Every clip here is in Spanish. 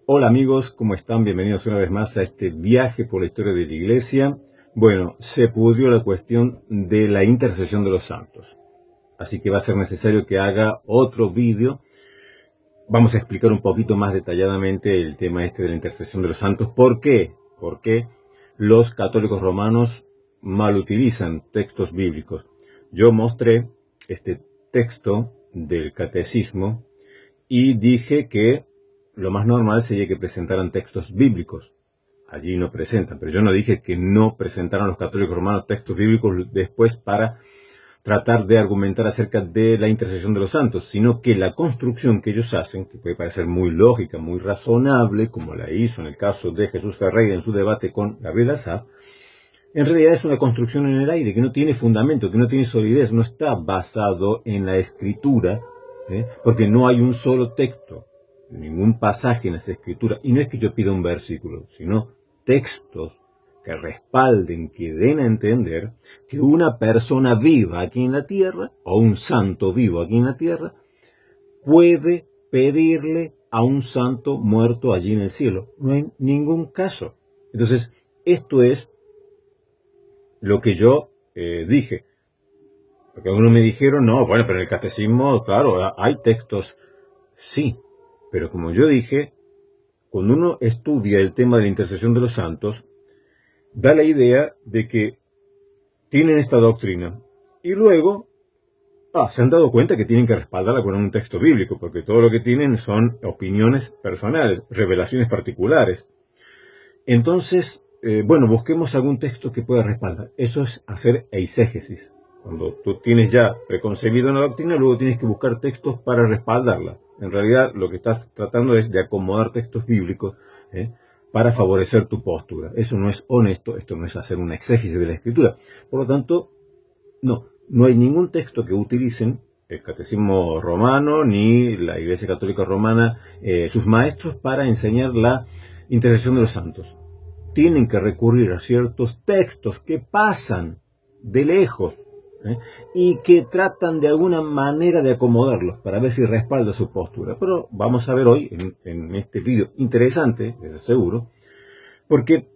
Hola amigos, ¿cómo están? Bienvenidos una vez más a este viaje por la historia de la Iglesia. Bueno, se pudrió la cuestión de la intercesión de los santos. Así que va a ser necesario que haga otro vídeo. Vamos a explicar un poquito más detalladamente el tema este de la intercesión de los santos. ¿Por qué? Porque los católicos romanos mal utilizan textos bíblicos. Yo mostré este texto del catecismo y dije que lo más normal sería que presentaran textos bíblicos. Allí no presentan, pero yo no dije que no presentaran los católicos romanos textos bíblicos después para tratar de argumentar acerca de la intercesión de los santos, sino que la construcción que ellos hacen, que puede parecer muy lógica, muy razonable, como la hizo en el caso de Jesús Ferreira en su debate con Gabriel Assaf, en realidad es una construcción en el aire, que no tiene fundamento, que no tiene solidez, no está basado en la escritura, porque no hay un solo texto, ningún pasaje en las escrituras, y no es que yo pida un versículo, sino textos que respalden, que den a entender que una persona viva aquí en la tierra, o un santo vivo aquí en la tierra, puede pedirle a un santo muerto allí en el cielo. No hay ningún caso. Entonces, esto es lo que yo dije. Porque algunos me dijeron, no, bueno, pero en el catecismo, claro, hay textos. Sí, pero como yo dije, cuando uno estudia el tema de la intercesión de los santos, da la idea de que tienen esta doctrina. Y luego, se han dado cuenta que tienen que respaldarla con un texto bíblico, porque todo lo que tienen son opiniones personales, revelaciones particulares. Entonces, bueno, busquemos algún texto que pueda respaldar. Eso es hacer eisegesis. Cuando tú tienes ya preconcebido una doctrina, luego tienes que buscar textos para respaldarla. En realidad, lo que estás tratando es de acomodar textos bíblicos para favorecer tu postura. Eso no es honesto, esto no es hacer una exégesis de la Escritura. Por lo tanto, no hay ningún texto que utilicen el Catecismo Romano ni la Iglesia Católica Romana, sus maestros, para enseñar la intercesión de los santos. Tienen que recurrir a ciertos textos que pasan de lejos y que tratan de alguna manera de acomodarlos para ver si respalda su postura. Pero vamos a ver hoy, en este vídeo interesante, eso seguro, porque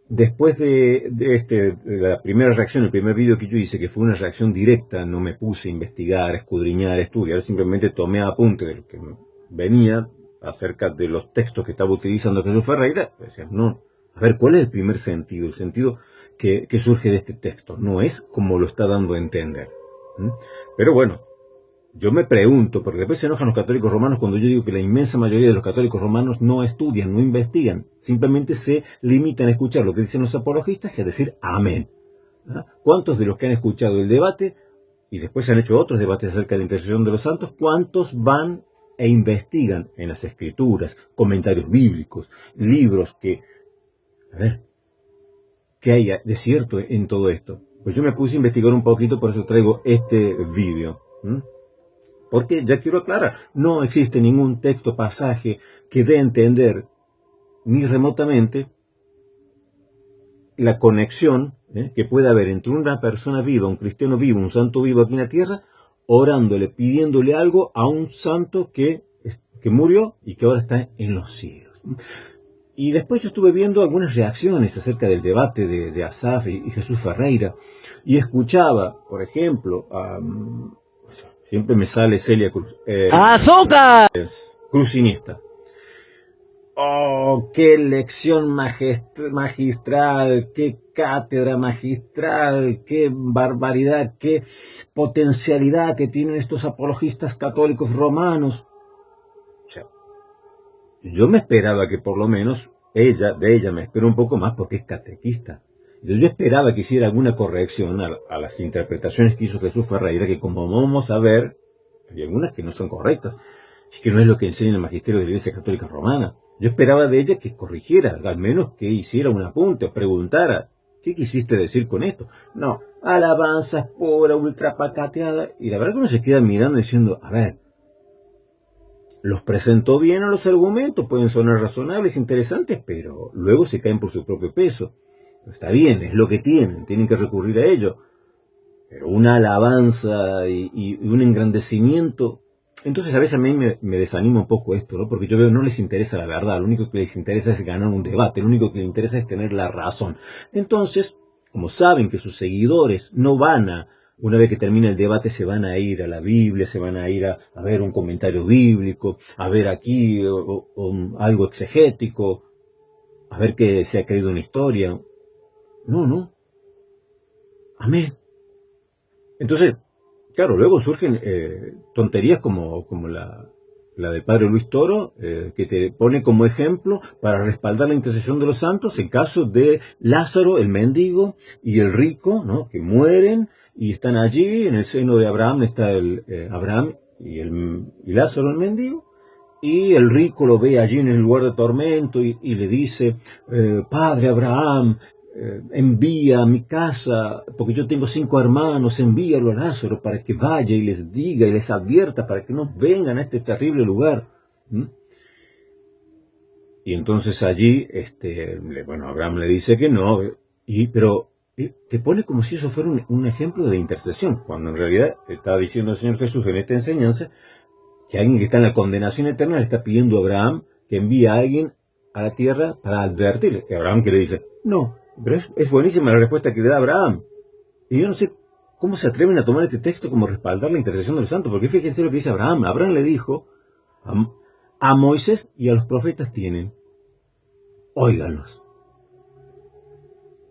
después de la primera reacción, el primer vídeo que yo hice, que fue una reacción directa, no me puse a investigar, escudriñar, estudiar, simplemente tomé apunte de lo que venía acerca de los textos que estaba utilizando Jesús Ferreira. Decía, no, a ver, ¿cuál es el primer sentido? El sentido que surge de este texto. No es como lo está dando a entender. Pero bueno, yo me pregunto, porque después se enojan los católicos romanos cuando yo digo que la inmensa mayoría de los católicos romanos no estudian, no investigan, simplemente se limitan a escuchar lo que dicen los apologistas y a decir amén. ¿Cuántos de los que han escuchado el debate, y después se han hecho otros debates acerca de la intercesión de los santos, cuántos van e investigan en las escrituras, comentarios bíblicos, libros que, a ver, ¿qué hay de cierto en todo esto? Pues yo me puse a investigar un poquito, por eso traigo este vídeo. Porque ya quiero aclarar, no existe ningún texto, pasaje que dé a entender ni remotamente la conexión que puede haber entre una persona viva, un cristiano vivo, un santo vivo aquí en la tierra, orándole, pidiéndole algo a un santo que murió y que ahora está en los cielos. Y después yo estuve viendo algunas reacciones acerca del debate de Assaf y Jesús Ferreira, y escuchaba, por ejemplo, siempre me sale Celia Cruz, ¡Azúcar! Crucinista. ¡Oh, qué lección magistral! ¡Qué cátedra magistral! ¡Qué barbaridad! ¡Qué potencialidad que tienen estos apologistas católicos romanos! O sea, yo me esperaba que por lo menos de ella me espero un poco más porque es catequista. Entonces yo esperaba que hiciera alguna corrección a las interpretaciones que hizo Jesús Ferreira, que como vamos a ver, hay algunas que no son correctas, y que no es lo que enseña el magisterio de la Iglesia Católica Romana. Yo esperaba de ella que corrigiera, al menos que hiciera un apunte, preguntara, ¿qué quisiste decir con esto? No, alabanzas pura, ultrapacateada, y la verdad que uno se queda mirando diciendo, a ver, los presentó bien a los argumentos, pueden sonar razonables, interesantes, pero luego se caen por su propio peso. Está bien, es lo que tienen que recurrir a ello. Pero una alabanza y un engrandecimiento, Entonces a veces a mí me desanima un poco esto, ¿no? Porque yo veo no les interesa la verdad, lo único que les interesa es ganar un debate, lo único que les interesa es tener la razón. Entonces, como saben que sus seguidores no van a, una vez que termine el debate, se van a ir a la Biblia, se van a ir a ver un comentario bíblico, a ver aquí algo exegético, a ver qué se ha creído una historia. No, no. Amén. Entonces, claro, luego surgen tonterías como la del padre Luis Toro, que te pone como ejemplo para respaldar la intercesión de los santos el caso de Lázaro, el mendigo, y el rico, ¿no? Que mueren y están allí, en el seno de Abraham está Abraham y Lázaro, el mendigo, y el rico lo ve allí en el lugar de tormento y le dice, Padre Abraham, envía a mi casa, porque yo tengo 5 hermanos, envíalo a Lázaro para que vaya y les diga y les advierta para que no vengan a este terrible lugar. Y entonces allí, bueno, Abraham le dice que no, pero te pone como si eso fuera un ejemplo de intercesión, cuando en realidad está diciendo el Señor Jesús en esta enseñanza que alguien que está en la condenación eterna le está pidiendo a Abraham que envíe a alguien a la tierra para advertirle. Y Abraham que le dice, no, pero es buenísima la respuesta que le da Abraham. Y yo no sé cómo se atreven a tomar este texto como respaldar la intercesión de los santos, porque fíjense lo que dice Abraham. Abraham le dijo, a Moisés y a los profetas tienen, óiganlos.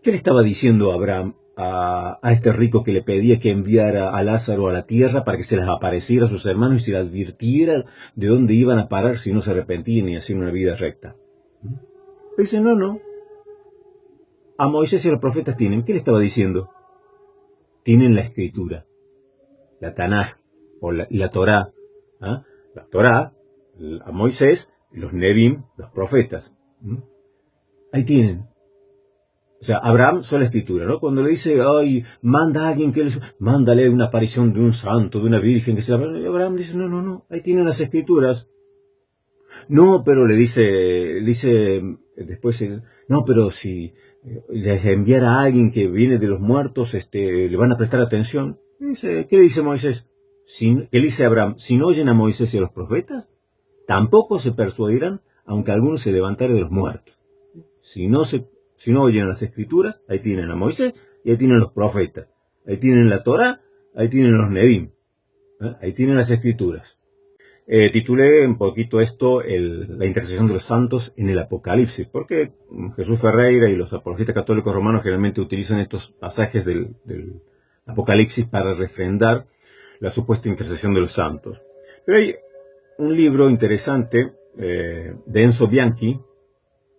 ¿Qué le estaba diciendo Abraham a este rico que le pedía que enviara a Lázaro a la tierra para que se les apareciera a sus hermanos y se les advirtiera de dónde iban a parar si no se arrepentían y hacían una vida recta? Dice, no. A Moisés y a los profetas tienen. ¿Qué le estaba diciendo? Tienen la escritura, la Tanaj, o la Torá. La Torá, a Moisés, los Nebim, los profetas. Ahí tienen. O sea, Abraham sola escritura, ¿no? Cuando le dice, ay, manda a alguien mándale una aparición de un santo, de una virgen, que sea. Abraham dice, no, ahí tienen las escrituras. No, pero le dice después, no, pero si les enviara a alguien que viene de los muertos, le van a prestar atención. Dice, ¿qué le dice Moisés? ¿Qué le dice Abraham? Si no oyen a Moisés y a los profetas, tampoco se persuadirán, aunque alguno se levantare de los muertos. Si no oyen las escrituras, ahí tienen a Moisés y ahí tienen los profetas. Ahí tienen la Torá, ahí tienen los Nebim. Ahí tienen las escrituras. Titulé un poquito esto, la intercesión de los santos en el Apocalipsis, porque Jesús Ferreira y los apologistas católicos romanos generalmente utilizan estos pasajes del Apocalipsis para refrendar la supuesta intercesión de los santos. Pero hay un libro interesante de Enzo Bianchi,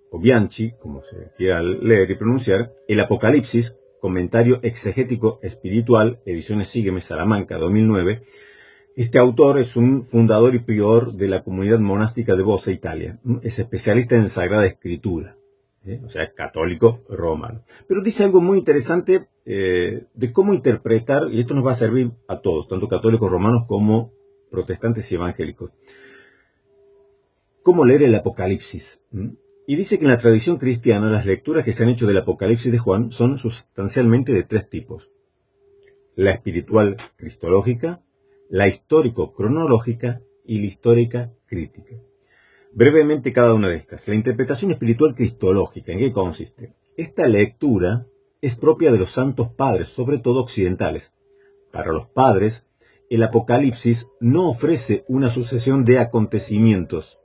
o Bianchi, como se quiera leer y pronunciar, El Apocalipsis, comentario exegético espiritual, ediciones Sígueme, Salamanca, 2009. Este autor es un fundador y prior de la comunidad monástica de Bosa, Italia. Es especialista en Sagrada Escritura, o sea, católico romano. Pero dice algo muy interesante de cómo interpretar, y esto nos va a servir a todos, tanto católicos romanos como protestantes y evangélicos. Cómo leer el Apocalipsis. Y dice que en la tradición cristiana las lecturas que se han hecho del Apocalipsis de Juan son sustancialmente de 3 tipos. La espiritual cristológica, la histórico-cronológica y la histórica-crítica. Brevemente cada una de estas. La interpretación espiritual cristológica, ¿en qué consiste? Esta lectura es propia de los santos padres, sobre todo occidentales. Para los padres, el Apocalipsis no ofrece una sucesión de acontecimientos,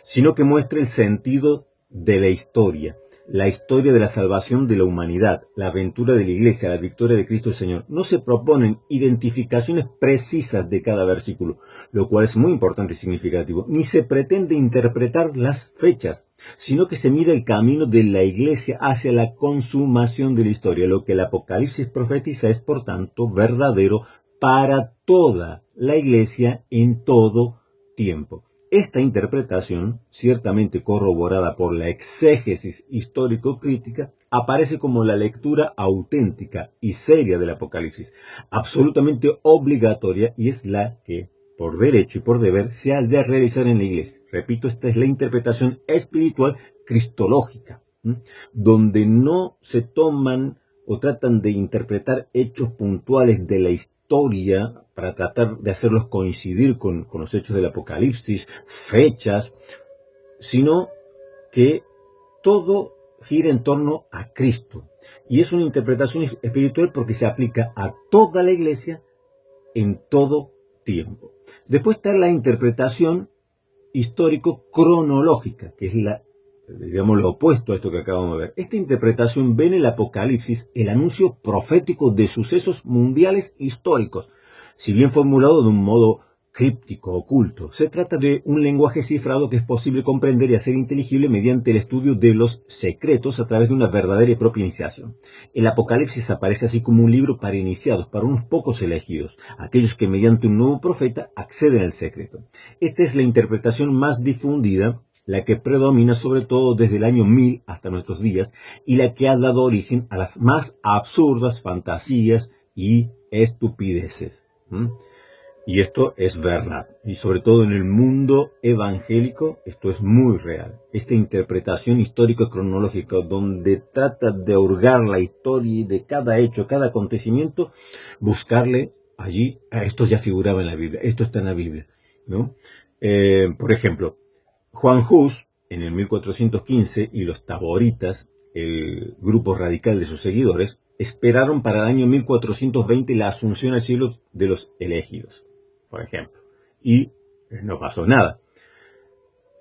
sino que muestra el sentido de la historia de la salvación de la humanidad, la aventura de la Iglesia, la victoria de Cristo el Señor. No se proponen identificaciones precisas de cada versículo, lo cual es muy importante y significativo, ni se pretende interpretar las fechas, sino que se mira el camino de la Iglesia hacia la consumación de la historia. Lo que el Apocalipsis profetiza es, por tanto, verdadero para toda la Iglesia en todo tiempo. Esta interpretación, ciertamente corroborada por la exégesis histórico-crítica, aparece como la lectura auténtica y seria del Apocalipsis, absolutamente obligatoria, y es la que, por derecho y por deber, se ha de realizar en la Iglesia. Repito, esta es la interpretación espiritual cristológica, donde no se toman o tratan de interpretar hechos puntuales de la historia para tratar de hacerlos coincidir con los hechos del Apocalipsis, fechas, sino que todo gira en torno a Cristo. Y es una interpretación espiritual porque se aplica a toda la iglesia en todo tiempo. Después está la interpretación histórico-cronológica, que es digamos, lo opuesto a esto que acabamos de ver. Esta interpretación ve en el Apocalipsis el anuncio profético de sucesos mundiales históricos, si bien formulado de un modo críptico, oculto. Se trata de un lenguaje cifrado que es posible comprender y hacer inteligible mediante el estudio de los secretos a través de una verdadera y propia iniciación. El Apocalipsis aparece así como un libro para iniciados, para unos pocos elegidos, aquellos que mediante un nuevo profeta acceden al secreto. Esta es la interpretación más difundida, la que predomina sobre todo desde el año 1000 hasta nuestros días, y la que ha dado origen a las más absurdas fantasías y estupideces. Y esto es verdad, y sobre todo en el mundo evangélico esto es muy real. Esta interpretación histórico-cronológica donde trata de hurgar la historia de cada hecho, cada acontecimiento, buscarle allí, esto ya figuraba en la Biblia, esto está en la Biblia, ¿no? Por ejemplo, Juan Hus, en el 1415, y los taboritas, el grupo radical de sus seguidores, esperaron para el año 1420 la asunción al cielo de los elegidos, por ejemplo, y no pasó nada.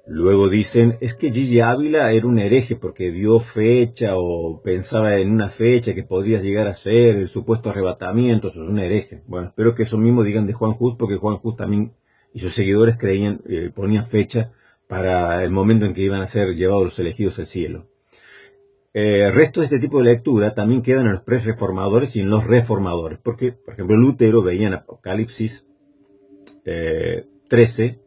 Luego dicen, es que Gigi Ávila era un hereje porque dio fecha o pensaba en una fecha que podría llegar a ser el supuesto arrebatamiento, eso es un hereje. Bueno, espero que eso mismo digan de Juan Hus, porque Juan Hus también y sus seguidores creían, ponían fecha para el momento en que iban a ser llevados los elegidos al cielo. El resto de este tipo de lectura también quedan en los pre-reformadores y en los reformadores, porque, por ejemplo, Lutero veía en Apocalipsis 13,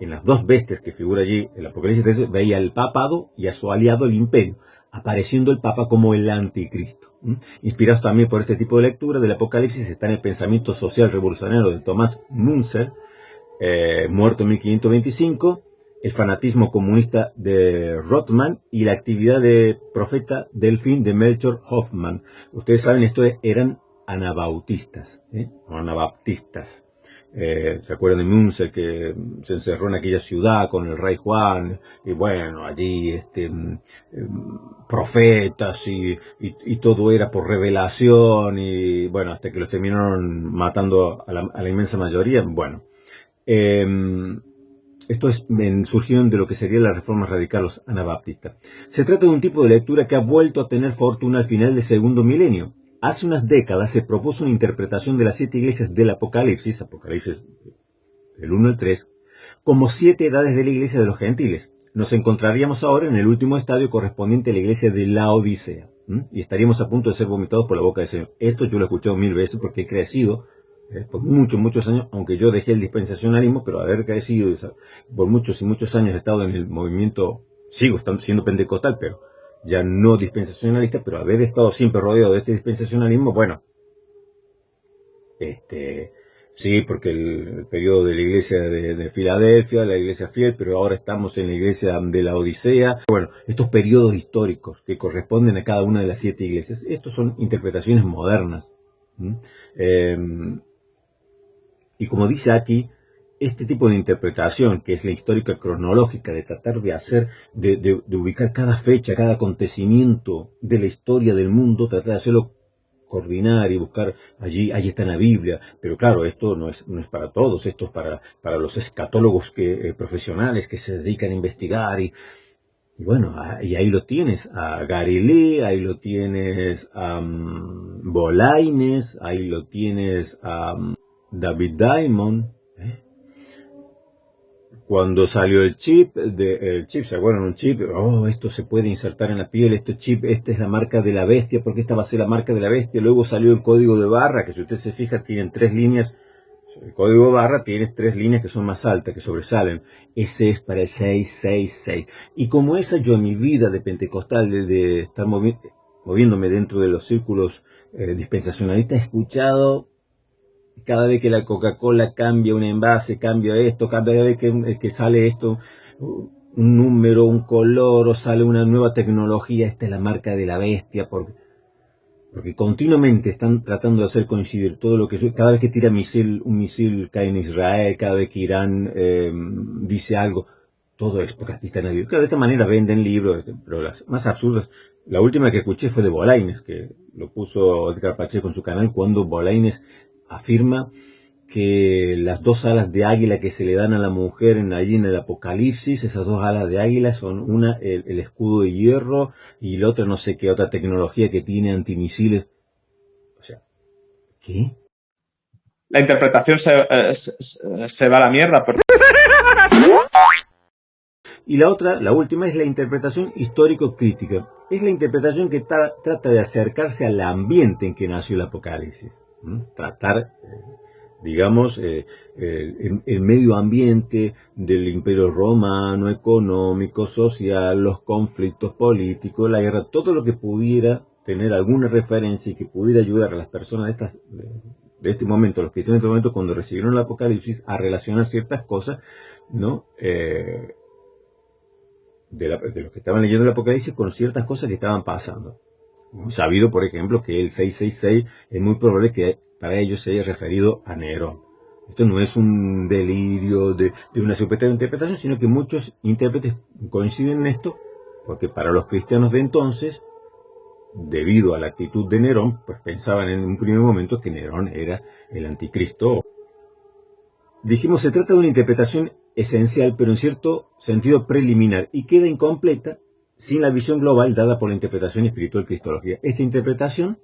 en las dos bestias que figura allí, el Apocalipsis 13, veía al papado y a su aliado el imperio, apareciendo el Papa como el anticristo. Inspirados también por este tipo de lectura del Apocalipsis está en el pensamiento social revolucionario de Thomas Müntzer, muerto en 1525, el fanatismo comunista de Rothman y la actividad de profeta Delfín de Melchior Hoffman. Ustedes saben, esto eran anabautistas, o anabaptistas. ¿Se acuerdan de Müntzer, que se encerró en aquella ciudad con el rey Juan? Y bueno, allí profetas y todo era por revelación, y bueno, hasta que los terminaron matando a la inmensa mayoría. Bueno, estos surgieron de lo que sería la reforma radical, los anabaptistas. Se trata de un tipo de lectura que ha vuelto a tener fortuna al final del segundo milenio. Hace unas décadas se propuso una interpretación de las 7 iglesias del Apocalipsis, Apocalipsis del 1 al 3, como 7 edades de la iglesia de los gentiles. Nos encontraríamos ahora en el último estadio correspondiente a la iglesia de la Odisea, y estaríamos a punto de ser vomitados por la boca del Señor. Esto yo lo he escuchado 1000 veces porque he crecido por muchos años, aunque yo dejé el dispensacionalismo, pero haber crecido por muchos y muchos años he estado en el movimiento, sigo siendo pentecostal, pero ya no dispensacionalista, pero haber estado siempre rodeado de este dispensacionalismo, bueno, sí, porque el periodo de la iglesia de Filadelfia, la iglesia fiel, pero ahora estamos en la iglesia de la Odisea. Bueno, estos periodos históricos que corresponden a cada una de las 7 iglesias, estos son interpretaciones modernas. Y como dice aquí, este tipo de interpretación, que es la histórica cronológica, de tratar de hacer, de ubicar cada fecha, cada acontecimiento de la historia del mundo, tratar de hacerlo coordinar y buscar allí está en la Biblia, pero claro, esto no es para todos, esto es para los escatólogos profesionales que se dedican a investigar y bueno, y ahí lo tienes a Galileo, ahí lo tienes a Bolaines, ahí lo tienes a David Diamond. Cuando salió el chip, ¿se acuerdan? Un chip, esto se puede insertar en la piel, este chip, esta es la marca de la bestia, porque esta va a ser la marca de la bestia. Luego salió el código de barra, que si usted se fija tienen 3 líneas. El código de barra tiene 3 líneas que son más altas, que sobresalen. Ese es para el 666. Y como esa, yo en mi vida de pentecostal, de estar moviéndome dentro de los círculos dispensacionalistas, he escuchado cada vez que la Coca-Cola cambia un envase, cambia esto, cada vez que sale esto, un número, un color, o sale una nueva tecnología, esta es la marca de la bestia. porque continuamente están tratando de hacer coincidir todo lo que... Cada vez que tira un misil cae en Israel, cada vez que Irán dice algo, todo es porque aquí están en Claro, de esta manera venden libros, pero las más absurdas. La última que escuché fue de Bolaños, que lo puso Edgar Pacheco en su canal, cuando Bolaños afirma que las dos alas de águila que se le dan a la mujer allí en el Apocalipsis, esas dos alas de águila son una el escudo de hierro y la otra no sé qué otra tecnología que tiene antimisiles. O sea, ¿qué? La interpretación se va a la mierda. Y la última, es la interpretación histórico-crítica. Es la interpretación que trata de acercarse al ambiente en que nació el Apocalipsis. Tratar... digamos, el medio ambiente del imperio romano, económico, social, los conflictos políticos, la guerra, todo lo que pudiera tener alguna referencia y que pudiera ayudar a las personas de este momento, a los cristianos de este momento, cuando recibieron el Apocalipsis, a relacionar ciertas cosas, ¿no? De los que estaban leyendo el Apocalipsis con ciertas cosas que estaban pasando. Sabido, por ejemplo, que el 666 es muy probable que para ellos se haya referido a Nerón. Esto no es un delirio de una supuesta interpretación, sino que muchos intérpretes coinciden en esto, porque para los cristianos de entonces, debido a la actitud de Nerón, pues pensaban en un primer momento que Nerón era el anticristo. Dijimos, se trata de una interpretación esencial, pero en cierto sentido preliminar, y queda incompleta sin la visión global dada por la interpretación espiritual cristología. Esta interpretación,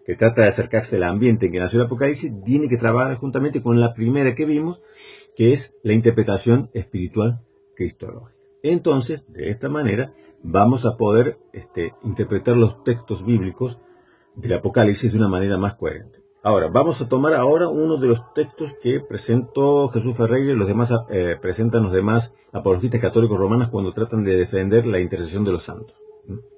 que trata de acercarse al ambiente en que nació el Apocalipsis, tiene que trabajar juntamente con la primera que vimos, que es la interpretación espiritual cristológica. Entonces, de esta manera, vamos a poder interpretar los textos bíblicos del Apocalipsis de una manera más coherente. Ahora, vamos a tomar ahora uno de los textos que presentó Jesús Ferreira y los demás presentan los demás apologistas católicos romanos cuando tratan de defender la intercesión de los santos,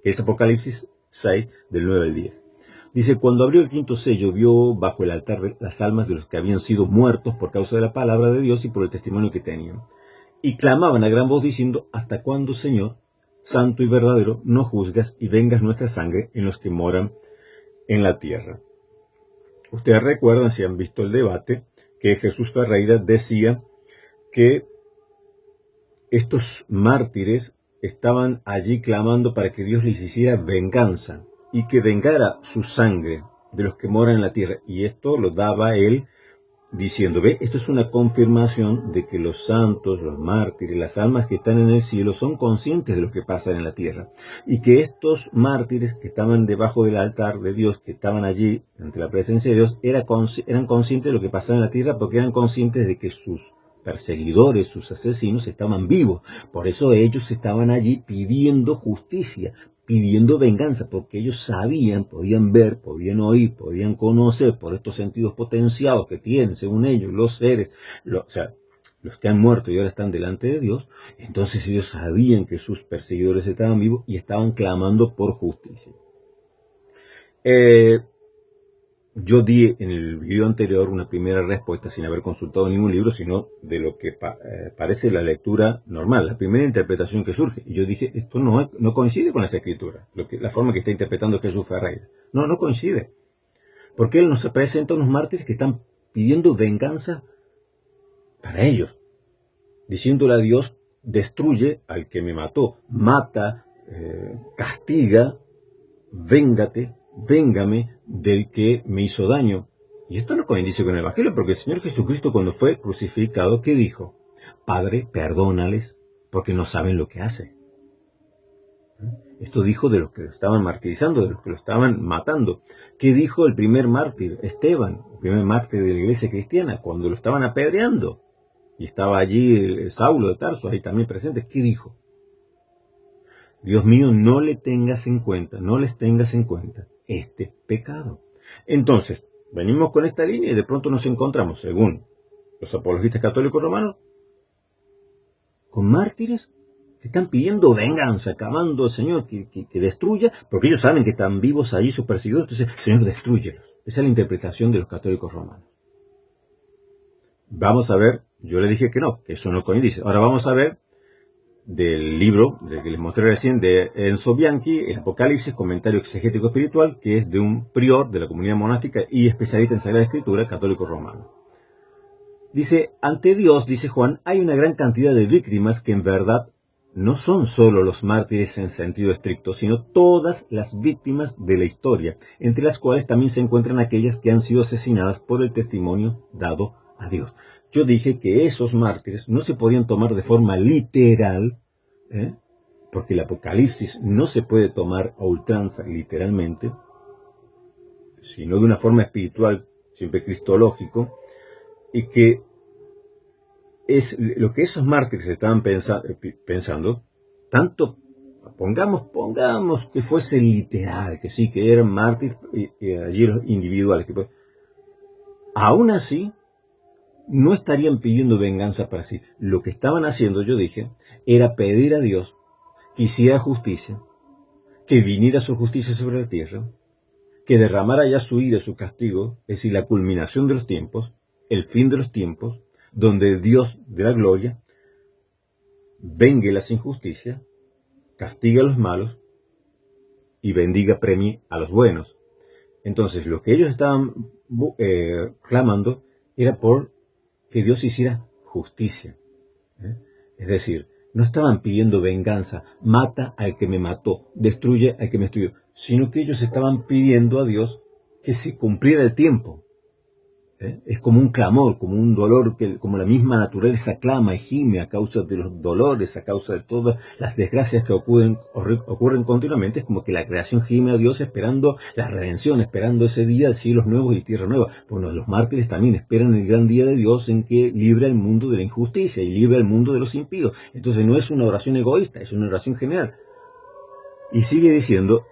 que es Apocalipsis 6, del 9 al 10. Dice, cuando abrió el quinto sello, vio bajo el altar las almas de los que habían sido muertos por causa de la palabra de Dios y por el testimonio que tenían. Y clamaban a gran voz diciendo, ¿hasta cuándo, Señor, santo y verdadero, no juzgas y vengas nuestra sangre en los que moran en la tierra? Ustedes recuerdan, si han visto el debate, que Jesús Ferreira decía que estos mártires estaban allí clamando para que Dios les hiciera venganza y que vengara su sangre de los que moran en la tierra. Y esto lo daba él diciendo, ve, esto es una confirmación de que los santos, los mártires, las almas que están en el cielo son conscientes de lo que pasa en la tierra. Y que estos mártires que estaban debajo del altar de Dios, que estaban allí ante la presencia de Dios, eran conscientes de lo que pasaba en la tierra porque eran conscientes de que sus perseguidores, sus asesinos estaban vivos. Por eso ellos estaban allí pidiendo justicia, pidiendo venganza, porque ellos sabían, podían ver, podían oír, podían conocer por estos sentidos potenciados que tienen, según ellos, los seres, los que han muerto y ahora están delante de Dios. Entonces ellos sabían que sus perseguidores estaban vivos y estaban clamando por justicia. Yo di en el video anterior una primera respuesta sin haber consultado ningún libro, sino de lo que parece la lectura normal, la primera interpretación que surge. Y yo dije, esto no coincide con las escrituras, la forma que está interpretando Jesús Ferreira. No coincide. Porque él nos presenta unos mártires que están pidiendo venganza para ellos, diciéndole a Dios, destruye al que me mató, mata, castiga, véngame del que me hizo daño. Y esto no coincide con el Evangelio, porque el Señor Jesucristo, cuando fue crucificado, ¿qué dijo? Padre, perdónales, porque no saben lo que hacen. Esto dijo de los que lo estaban martirizando, de los que lo estaban matando. ¿Qué dijo el primer mártir, Esteban, el primer mártir de la iglesia cristiana, cuando lo estaban apedreando? Y estaba allí Saulo de Tarso, ahí también presente. ¿Qué dijo? Dios mío, no les tengas en cuenta este pecado. Entonces, venimos con esta línea y de pronto nos encontramos, según los apologistas católicos romanos, con mártires que están pidiendo venganza, clamando al Señor que destruya, porque ellos saben que están vivos allí sus perseguidores, entonces, Señor, destrúyelos. Esa es la interpretación de los católicos romanos. Vamos a ver, yo le dije que no, que eso no coincide. Ahora vamos a ver del libro del que les mostré recién, de Enzo Bianchi, el Apocalipsis, comentario exegético espiritual, que es de un prior de la comunidad monástica y especialista en Sagrada Escritura, católico romano. Dice, ante Dios, dice Juan, hay una gran cantidad de víctimas que en verdad no son solo los mártires en sentido estricto, sino todas las víctimas de la historia, entre las cuales también se encuentran aquellas que han sido asesinadas por el testimonio dado a Dios. Yo dije que esos mártires no se podían tomar de forma literal, porque el Apocalipsis no se puede tomar a ultranza literalmente, sino de una forma espiritual, siempre cristológico, y que es lo que esos mártires estaban pensando, tanto pongamos que fuese literal, que sí, que eran mártires y allí los individuales, aún así no estarían pidiendo venganza para sí. Lo que estaban haciendo, yo dije, era pedir a Dios que hiciera justicia, que viniera su justicia sobre la tierra, que derramara ya su ira, su castigo, es decir, la culminación de los tiempos, el fin de los tiempos, donde Dios de la gloria vengue las injusticias, castiga a los malos y bendiga, premie a los buenos. Entonces, lo que ellos estaban clamando era por que Dios hiciera justicia. Es decir, no estaban pidiendo venganza, mata al que me mató, destruye al que me destruyó, sino que ellos estaban pidiendo a Dios que se cumpliera el tiempo. Es como un clamor, como un dolor, como la misma naturaleza clama y gime a causa de los dolores, a causa de todas las desgracias que ocurren continuamente. Es como que la creación gime a Dios esperando la redención, esperando ese día de cielos nuevos y tierra nueva. Bueno, los mártires también esperan el gran día de Dios en que libra el mundo de la injusticia y libra el mundo de los impíos. Entonces no es una oración egoísta, es una oración general. Y sigue diciendo,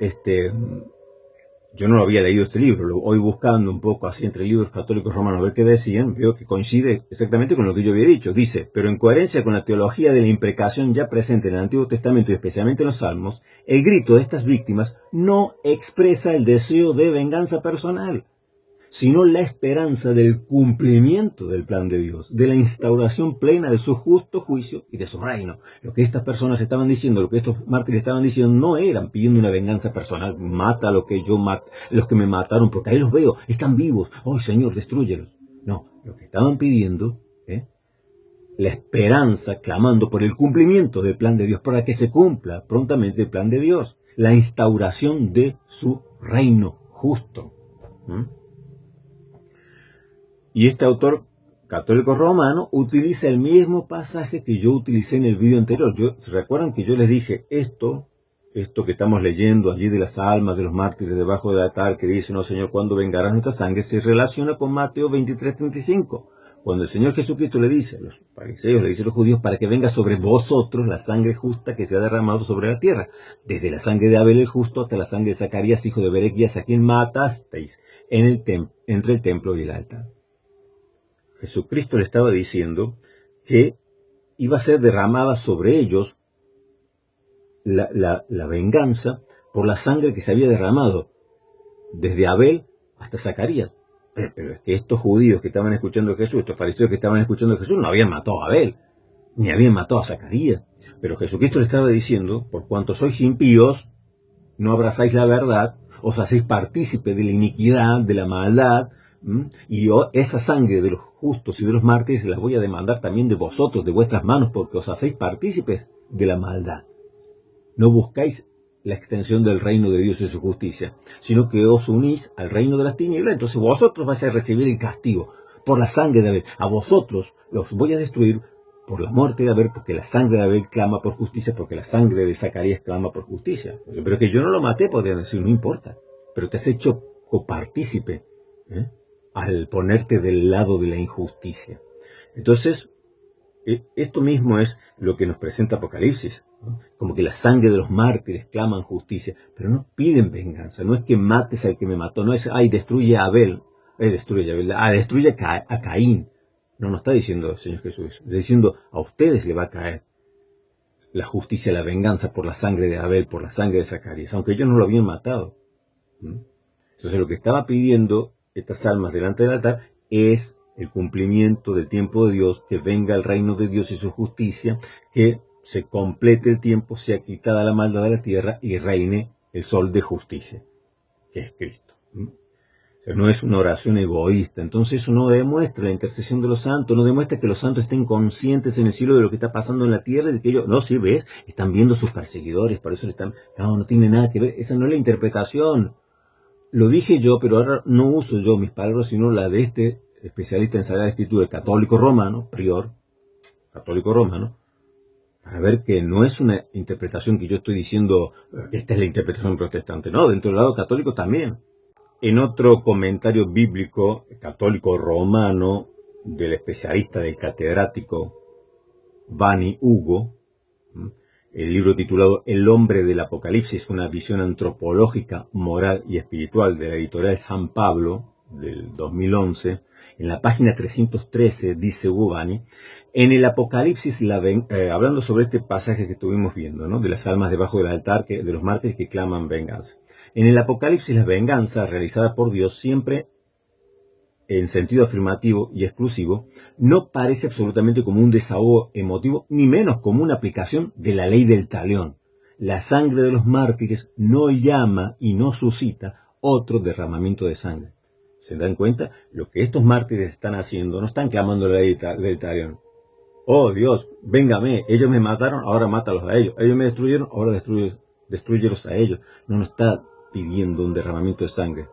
yo no lo había leído este libro, hoy buscando un poco así entre libros católicos romanos a ver qué decían, veo que coincide exactamente con lo que yo había dicho. Dice, pero en coherencia con la teología de la imprecación ya presente en el Antiguo Testamento y especialmente en los Salmos, el grito de estas víctimas no expresa el deseo de venganza personal, sino la esperanza del cumplimiento del plan de Dios, de la instauración plena de su justo juicio y de su reino. Lo que estas personas estaban diciendo, lo que estos mártires estaban diciendo, no eran pidiendo una venganza personal, mata a los que me mataron, porque ahí los veo, están vivos, oh Señor, destrúyelos. No, lo que estaban pidiendo, la esperanza, clamando por el cumplimiento del plan de Dios, para que se cumpla prontamente el plan de Dios, la instauración de su reino justo. Y este autor católico romano utiliza el mismo pasaje que yo utilicé en el video anterior. ¿Se recuerdan que yo les dije esto que estamos leyendo allí de las almas de los mártires debajo del altar, que dice, no Señor, ¿cuándo vengarás nuestra sangre? Se relaciona con Mateo 23:35. Cuando el Señor Jesucristo le dice a los fariseos, le dice a los judíos, para que venga sobre vosotros la sangre justa que se ha derramado sobre la tierra, desde la sangre de Abel el justo hasta la sangre de Zacarías, hijo de Berequías, a quien matasteis entre el templo y el altar. Jesucristo le estaba diciendo que iba a ser derramada sobre ellos la venganza por la sangre que se había derramado desde Abel hasta Zacarías. Pero es que estos judíos que estaban escuchando a Jesús, estos fariseos que estaban escuchando a Jesús, no habían matado a Abel, ni habían matado a Zacarías. Pero Jesucristo le estaba diciendo, por cuanto sois impíos, no abrazáis la verdad, os hacéis partícipe de la iniquidad, de la maldad, y yo esa sangre de los justos y de los mártires las voy a demandar también de vosotros, de vuestras manos, porque os hacéis partícipes de la maldad. No buscáis la extensión del reino de Dios y su justicia, sino que os unís al reino de las tinieblas. Entonces vosotros vais a recibir el castigo por la sangre de Abel. A vosotros los voy a destruir por la muerte de Abel, porque la sangre de Abel clama por justicia, porque la sangre de Zacarías clama por justicia. Pero que yo no lo maté, podrían decir, no importa, pero te has hecho copartícipe, al ponerte del lado de la injusticia. Entonces, esto mismo es lo que nos presenta Apocalipsis, ¿no? Como que la sangre de los mártires claman justicia, pero no piden venganza. No es que mates al que me mató, no es, ay, destruye a Abel, destruye a Caín. No nos está diciendo el Señor Jesús, está diciendo, a ustedes le va a caer la justicia, la venganza por la sangre de Abel, por la sangre de Zacarías, aunque ellos no lo habían matado. Entonces lo que estaba pidiendo estas almas delante del altar es el cumplimiento del tiempo de Dios, que venga el reino de Dios y su justicia, que se complete el tiempo, sea quitada la maldad de la tierra y reine el sol de justicia, que es Cristo. O sea, no es una oración egoísta. Entonces eso no demuestra la intercesión de los santos, no demuestra que los santos estén conscientes en el cielo de lo que está pasando en la tierra y de que ellos, no, sí, ves, están viendo a sus perseguidores, por eso le están, no tiene nada que ver, esa no es la interpretación. Lo dije yo, pero ahora no uso yo mis palabras, sino la de este especialista en Sagrada Escritura, católico romano, prior, católico romano, para ver que no es una interpretación que yo estoy diciendo, esta es la interpretación protestante, no, dentro del lado católico también. En otro comentario bíblico católico romano del especialista, del catedrático Vani Hugo, el libro titulado El hombre del Apocalipsis, una visión antropológica, moral y espiritual, de la editorial San Pablo, del 2011, en la página 313 dice Hugo Vani, en el Apocalipsis, hablando sobre este pasaje que estuvimos viendo, ¿no?, de las almas debajo del altar, de los mártires que claman venganza. En el Apocalipsis, la venganza realizada por Dios siempre en sentido afirmativo y exclusivo, no parece absolutamente como un desahogo emotivo, ni menos como una aplicación de la ley del talión. La sangre de los mártires no llama y no suscita otro derramamiento de sangre. ¿Se dan cuenta? Lo que estos mártires están haciendo, no están clamando la ley del talión. Oh Dios, véngame, ellos me mataron, ahora mátalos a ellos. Ellos me destruyeron, ahora destruyelos a ellos. No nos está pidiendo un derramamiento de sangre.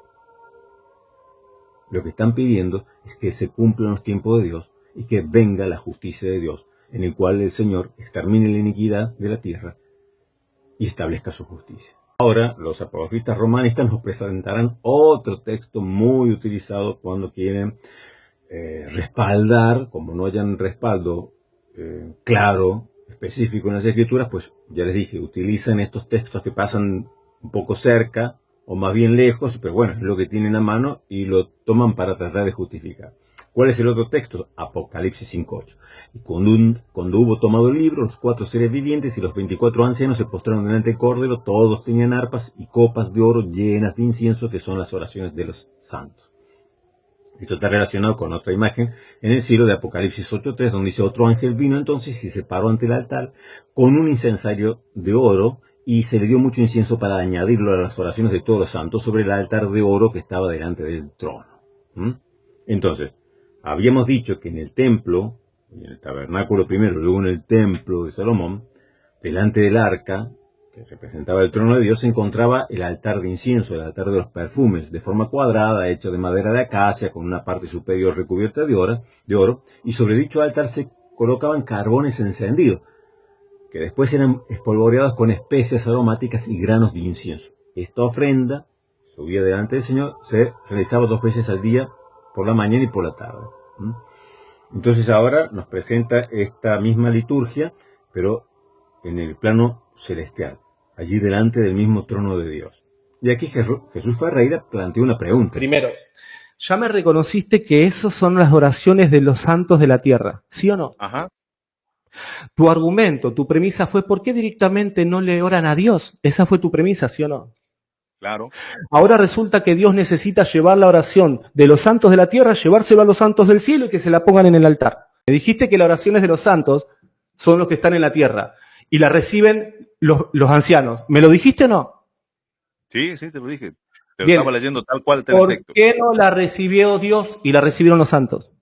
Lo que están pidiendo es que se cumplan los tiempos de Dios y que venga la justicia de Dios, en el cual el Señor extermine la iniquidad de la tierra y establezca su justicia. Ahora, los apologistas romanistas nos presentarán otro texto muy utilizado cuando quieren respaldar, como no hayan respaldo claro, específico en las Escrituras, pues ya les dije, utilizan estos textos que pasan un poco cerca, o más bien lejos, pero bueno, es lo que tienen a mano y lo toman para tratar de justificar. ¿Cuál es el otro texto? Apocalipsis 5:8. Y cuando hubo tomado el libro, los 4 seres vivientes y los 24 ancianos se postraron delante del Cordero, todos tenían arpas y copas de oro llenas de incienso, que son las oraciones de los santos. Esto está relacionado con otra imagen en el cielo de Apocalipsis 8:3, donde dice, otro ángel vino entonces y se paró ante el altar con un incensario de oro, y se le dio mucho incienso para añadirlo a las oraciones de todos los santos sobre el altar de oro que estaba delante del trono. Entonces, habíamos dicho que en el templo, en el tabernáculo primero, luego en el templo de Salomón, delante del arca, que representaba el trono de Dios, se encontraba el altar de incienso, el altar de los perfumes, de forma cuadrada, hecho de madera de acacia, con una parte superior recubierta de oro, y sobre dicho altar se colocaban carbones encendidos, que después eran espolvoreados con especias aromáticas y granos de incienso. Esta ofrenda subía delante del Señor, se realizaba 2 veces al día, por la mañana y por la tarde. Entonces ahora nos presenta esta misma liturgia, pero en el plano celestial, allí delante del mismo trono de Dios. Y aquí Jesús Ferreira planteó una pregunta. Primero, ya me reconociste que esas son las oraciones de los santos de la tierra, ¿sí o no? Ajá. Tu argumento, tu premisa fue ¿por qué directamente no le oran a Dios? Esa fue tu premisa, ¿sí o no? Claro. Ahora resulta que Dios necesita llevar la oración de los santos de la tierra, llevárselo a los santos del cielo y que se la pongan en el altar. Me dijiste que las oraciones de los santos son los que están en la tierra y la reciben los ancianos. ¿Me lo dijiste o no? Sí, te lo dije. Pero Bien. estaba leyendo tal cual el ¿Por texto. qué no la recibió Dios y la recibieron los santos?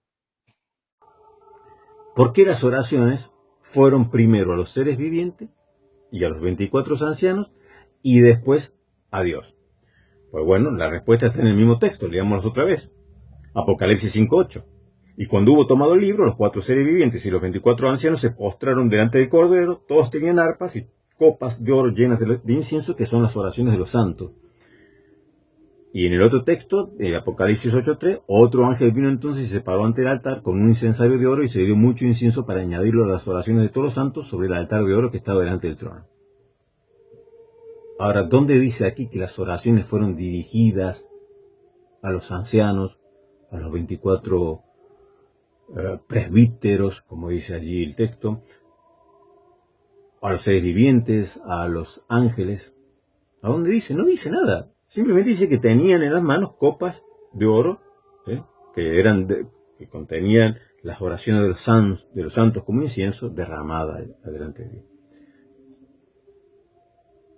Porque las oraciones fueron primero a los seres vivientes y a los 24 ancianos y después a Dios. Pues bueno, la respuesta está en el mismo texto, leámoslo otra vez. Apocalipsis 5:8. Y cuando hubo tomado el libro, los 4 seres vivientes y los 24 ancianos se postraron delante del Cordero, todos tenían arpas y copas de oro llenas de incienso, que son las oraciones de los santos. Y en el otro texto, Apocalipsis 8:3, otro ángel vino entonces y se paró ante el altar con un incensario de oro y se dio mucho incienso para añadirlo a las oraciones de todos los santos sobre el altar de oro que estaba delante del trono. Ahora, ¿dónde dice aquí que las oraciones fueron dirigidas a los ancianos, a los 24 presbíteros, como dice allí el texto, a los seres vivientes, a los ángeles? ¿A dónde dice? No dice nada. Simplemente dice que tenían en las manos copas de oro, que contenían las oraciones de los santos como incienso derramada delante de Dios.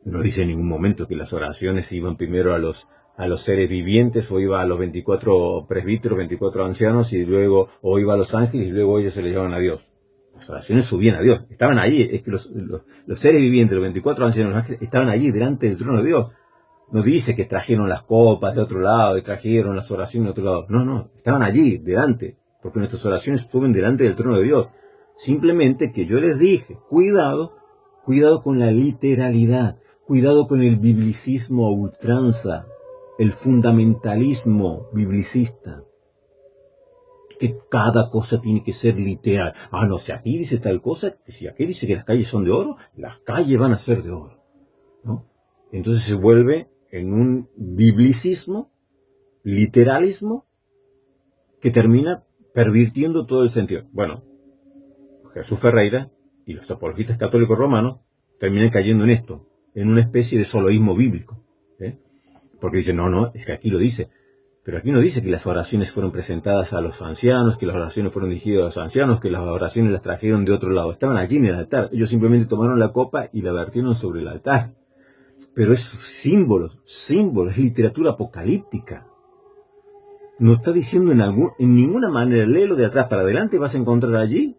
No dice en ningún momento que las oraciones iban primero a los seres vivientes, o iba a los 24 presbíteros, 24 ancianos, y luego, o iba a los ángeles, y luego ellos se le llevaban a Dios. Las oraciones subían a Dios, estaban allí. Es que los seres vivientes, los 24 ancianos, los ángeles, estaban allí delante del trono de Dios. No dice que trajeron las copas de otro lado y trajeron las oraciones de otro lado. No, no, estaban allí, delante, porque nuestras oraciones suben delante del trono de Dios. Simplemente que yo les dije, cuidado con la literalidad, cuidado con el biblicismo a ultranza, el fundamentalismo biblicista, que cada cosa tiene que ser literal. Ah, no, si aquí dice tal cosa, si aquí dice que las calles son de oro, las calles van a ser de oro, ¿no? Entonces se vuelve en un biblicismo, literalismo, que termina pervirtiendo todo el sentido. Bueno, Jesús Ferreira y los apologistas católicos romanos terminan cayendo en esto, en una especie de soloísmo bíblico, ¿eh? Porque dicen, no, es que aquí lo dice. Pero aquí no dice que las oraciones fueron presentadas a los ancianos, que las oraciones fueron dirigidas a los ancianos, que las oraciones las trajeron de otro lado. Estaban allí en el altar. Ellos simplemente tomaron la copa y la vertieron sobre el altar. Pero es símbolos, es literatura apocalíptica. No está diciendo en ninguna manera, léelo de atrás para adelante, vas a encontrar allí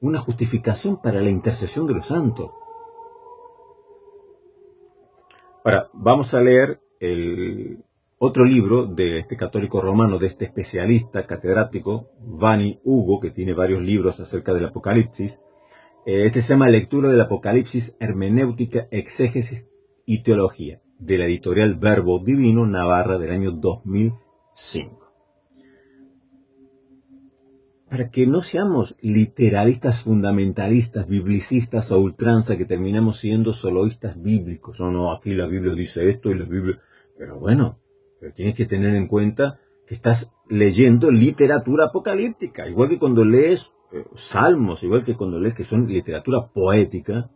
una justificación para la intercesión de los santos. Ahora, vamos a leer el otro libro de este católico romano, de este especialista catedrático, Vani Hugo, que tiene varios libros acerca del Apocalipsis. Este se llama Lectura del Apocalipsis, Hermenéutica, Exégesis y Teología, de la editorial Verbo Divino, Navarra, del año 2005. Para que no seamos literalistas, fundamentalistas, biblicistas a ultranza, que terminamos siendo soloístas bíblicos. No, aquí la Biblia dice esto y la Biblia... Pero bueno, tienes que tener en cuenta que estás leyendo literatura apocalíptica, igual que cuando lees salmos, igual que cuando lees que son literatura poética,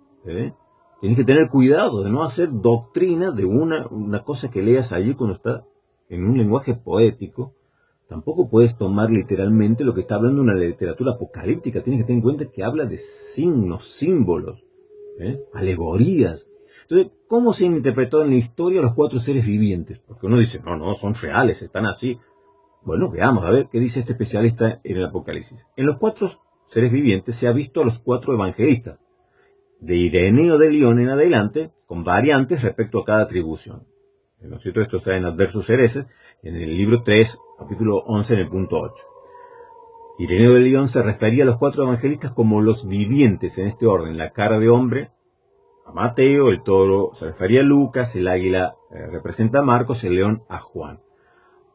tienes que tener cuidado de no hacer doctrina de una cosa que leas allí cuando está en un lenguaje poético. Tampoco puedes tomar literalmente lo que está hablando una literatura apocalíptica. Tienes que tener en cuenta que habla de signos, símbolos, alegorías. Entonces, ¿cómo se han interpretado en la historia los 4 seres vivientes? Porque uno dice, no, son reales, están así. Bueno, veamos, a ver qué dice este especialista en el Apocalipsis. En los 4 seres vivientes se ha visto a los 4 evangelistas, de Ireneo de León en adelante, con variantes respecto a cada atribución. ¿No es cierto? Esto está en Adversus Hereses, en el libro 3, capítulo 11, en el punto 8. Ireneo de León se refería a los 4 evangelistas como los vivientes en este orden: la cara de hombre a Mateo, el toro se refería a Lucas, el águila representa a Marcos, el león a Juan.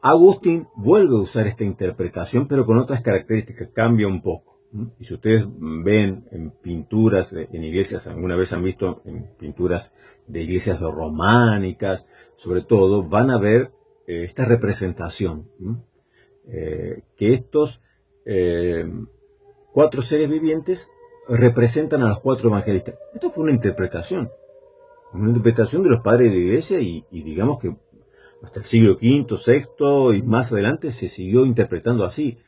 Agustín vuelve a usar esta interpretación, pero con otras características, cambia un poco. Y si ustedes ven en pinturas, en iglesias, alguna vez han visto en pinturas de iglesias románicas, sobre todo, van a ver esta representación, que estos 4 seres vivientes representan a los 4 evangelistas. Esto fue una interpretación de los padres de la iglesia, y digamos que hasta el siglo V, VI y más adelante se siguió interpretando así.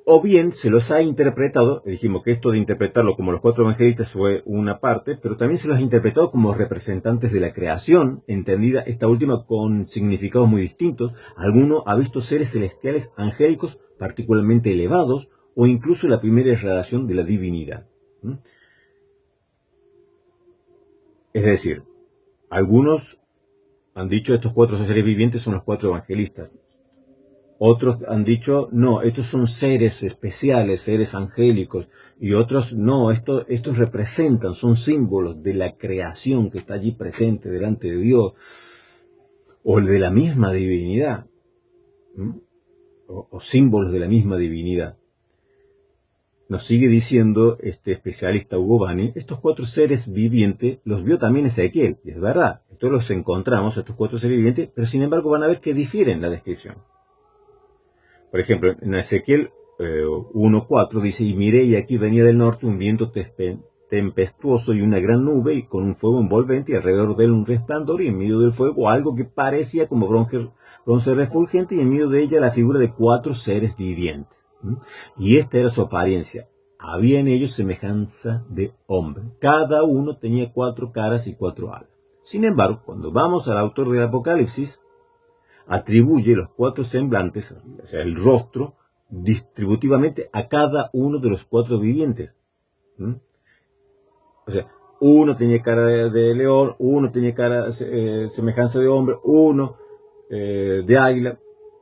O bien se los ha interpretado, dijimos que esto de interpretarlo como los 4 evangelistas fue una parte, pero también se los ha interpretado como representantes de la creación, entendida esta última con significados muy distintos. Alguno ha visto seres celestiales angélicos particularmente elevados, o incluso la primera irradiación de la divinidad. Es decir, algunos han dicho estos 4 seres vivientes son los 4 evangelistas. Otros han dicho, no, estos son seres especiales, seres angélicos. Y otros, no, estos representan, son símbolos de la creación que está allí presente delante de Dios, o de la misma divinidad, o símbolos de la misma divinidad. Nos sigue diciendo este especialista Hugo Vani, estos 4 seres vivientes los vio también Ezequiel, y es verdad, estos los encontramos, estos 4 seres vivientes, pero sin embargo van a ver que difieren la descripción. Por ejemplo, en Ezequiel 1.4 dice, y miré, y aquí venía del norte un viento tempestuoso y una gran nube, y con un fuego envolvente, y alrededor de él un resplandor, y en medio del fuego algo que parecía como bronce refulgente, y en medio de ella la figura de 4 seres vivientes. Y esta era su apariencia. había en ellos semejanza de hombre. Cada uno tenía 4 caras y 4 alas. Sin embargo, cuando vamos al autor del Apocalipsis, atribuye los 4 semblantes, o sea, el rostro, distributivamente a cada uno de los 4 vivientes. O sea, uno tenía cara de león, uno tenía cara semejanza de hombre, uno de águila.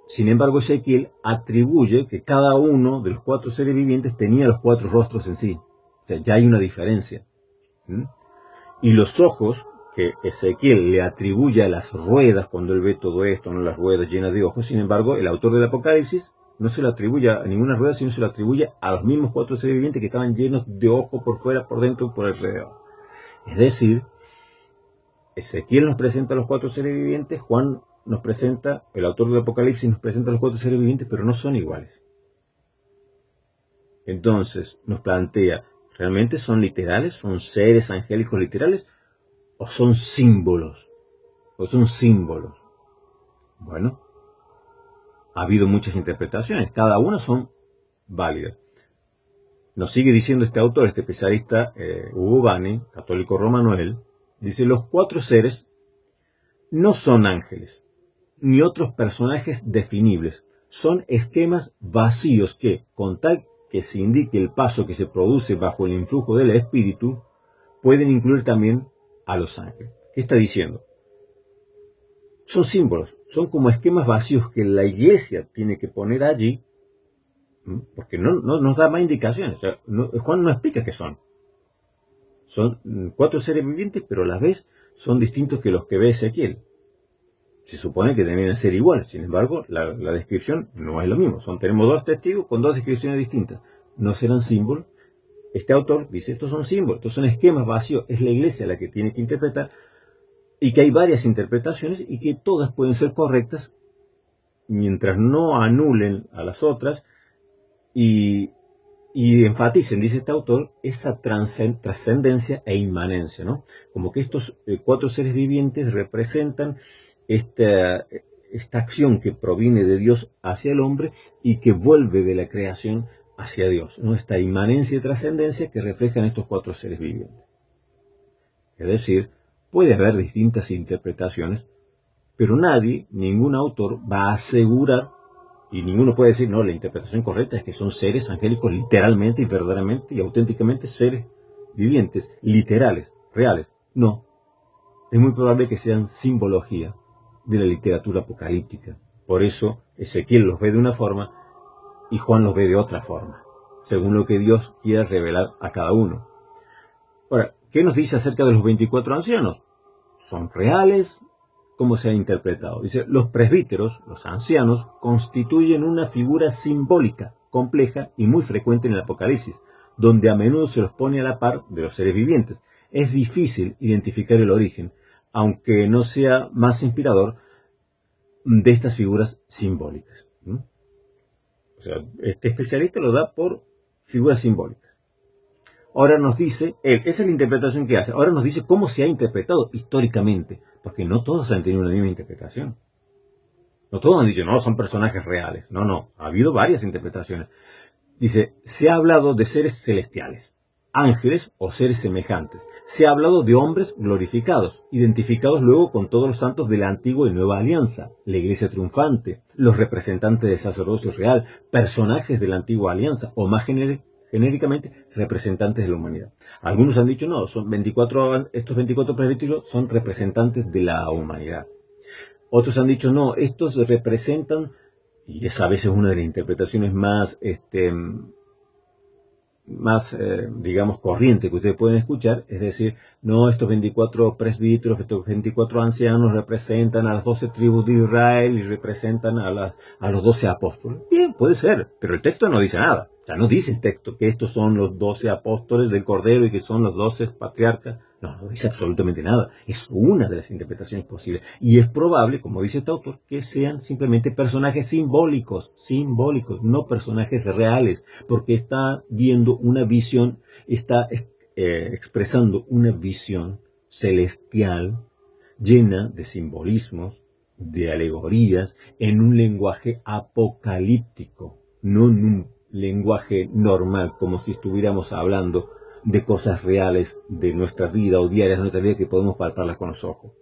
Sin embargo, Ezequiel atribuye que cada uno de los 4 seres vivientes tenía los 4 rostros en sí. O sea, ya hay una diferencia. Y los ojos que Ezequiel le atribuye a las ruedas, cuando él ve todo esto, no las ruedas llenas de ojos, sin embargo, el autor del Apocalipsis no se le atribuye a ninguna rueda, sino se le atribuye a los mismos 4 seres vivientes que estaban llenos de ojos por fuera, por dentro, por alrededor. Es decir, Ezequiel nos presenta a los 4 seres vivientes, Juan nos presenta, el autor del Apocalipsis nos presenta a los 4 seres vivientes, pero no son iguales. Entonces, nos plantea, ¿realmente son literales? ¿Son seres angélicos literales? ¿O son símbolos? ¿O son símbolos? Bueno, ha habido muchas interpretaciones, cada una son válidas. Nos sigue diciendo este autor, este especialista, Hugo Bani, católico romano él, dice, los 4 seres no son ángeles, ni otros personajes definibles, son esquemas vacíos que, con tal que se indique el paso que se produce bajo el influjo del espíritu, pueden incluir también a los ángeles. ¿Qué está diciendo? Son símbolos, son como esquemas vacíos que la iglesia tiene que poner allí, porque no nos da más indicaciones. O sea, Juan no explica qué son. Son 4 seres vivientes, pero a la vez son distintos que los que ve Ezequiel. Se supone que deberían ser iguales, sin embargo, la descripción no es lo mismo. Tenemos 2 testigos con 2 descripciones distintas. ¿No serán símbolos? Este autor dice, estos son símbolos, estos son esquemas vacíos, es la iglesia la que tiene que interpretar, y que hay varias interpretaciones y que todas pueden ser correctas mientras no anulen a las otras y enfaticen, dice este autor, esa trascendencia e inmanencia, ¿no? Como que estos 4 seres vivientes representan esta acción que proviene de Dios hacia el hombre y que vuelve de la creación hacia Dios, ¿no? Esta inmanencia y trascendencia que reflejan estos 4 seres vivientes. Es decir, puede haber distintas interpretaciones, pero nadie, ningún autor va a asegurar, y ninguno puede decir, no, la interpretación correcta es que son seres angélicos literalmente y verdaderamente y auténticamente seres vivientes, literales, reales. No, es muy probable que sean simbología de la literatura apocalíptica. Por eso Ezequiel los ve de una forma y Juan los ve de otra forma, según lo que Dios quiera revelar a cada uno. Ahora, ¿qué nos dice acerca de los 24 ancianos? ¿Son reales? ¿Cómo se ha interpretado? Dice, los presbíteros, los ancianos, constituyen una figura simbólica, compleja y muy frecuente en el Apocalipsis, donde a menudo se los pone a la par de los seres vivientes. Es difícil identificar el origen, aunque no sea más inspirador, de estas figuras simbólicas. O sea, este especialista lo da por figuras simbólicas. Ahora nos dice, esa es la interpretación que hace, ahora nos dice cómo se ha interpretado históricamente, porque no todos han tenido la misma interpretación. No todos han dicho, no, son personajes reales. No, ha habido varias interpretaciones. Dice, se ha hablado de seres celestiales, ángeles o seres semejantes. Se ha hablado de hombres glorificados, identificados luego con todos los santos de la antigua y nueva alianza, la iglesia triunfante, los representantes del sacerdocio real, personajes de la antigua alianza, o más genéricamente, representantes de la humanidad. Algunos han dicho, no, estos 24 presbíteros son representantes de la humanidad. Otros han dicho, no, estos representan, y esa a veces es una de las interpretaciones más, digamos, corriente que ustedes pueden escuchar, es decir, no, estos 24 presbíteros, estos 24 ancianos representan a las 12 tribus de Israel y representan a los 12 apóstoles. Bien, puede ser, pero el texto no dice nada. O sea, no dice el texto que estos son los 12 apóstoles del Cordero y que son los 12 patriarcas. No dice absolutamente nada. Es una de las interpretaciones posibles. Y es probable, como dice este autor, que sean simplemente personajes simbólicos, no personajes reales, porque está viendo una visión, está expresando una visión celestial llena de simbolismos, de alegorías, en un lenguaje apocalíptico, no en un lenguaje normal, como si estuviéramos hablando de cosas reales de nuestra vida o diarias de nuestra vida que podemos palparlas con los ojos.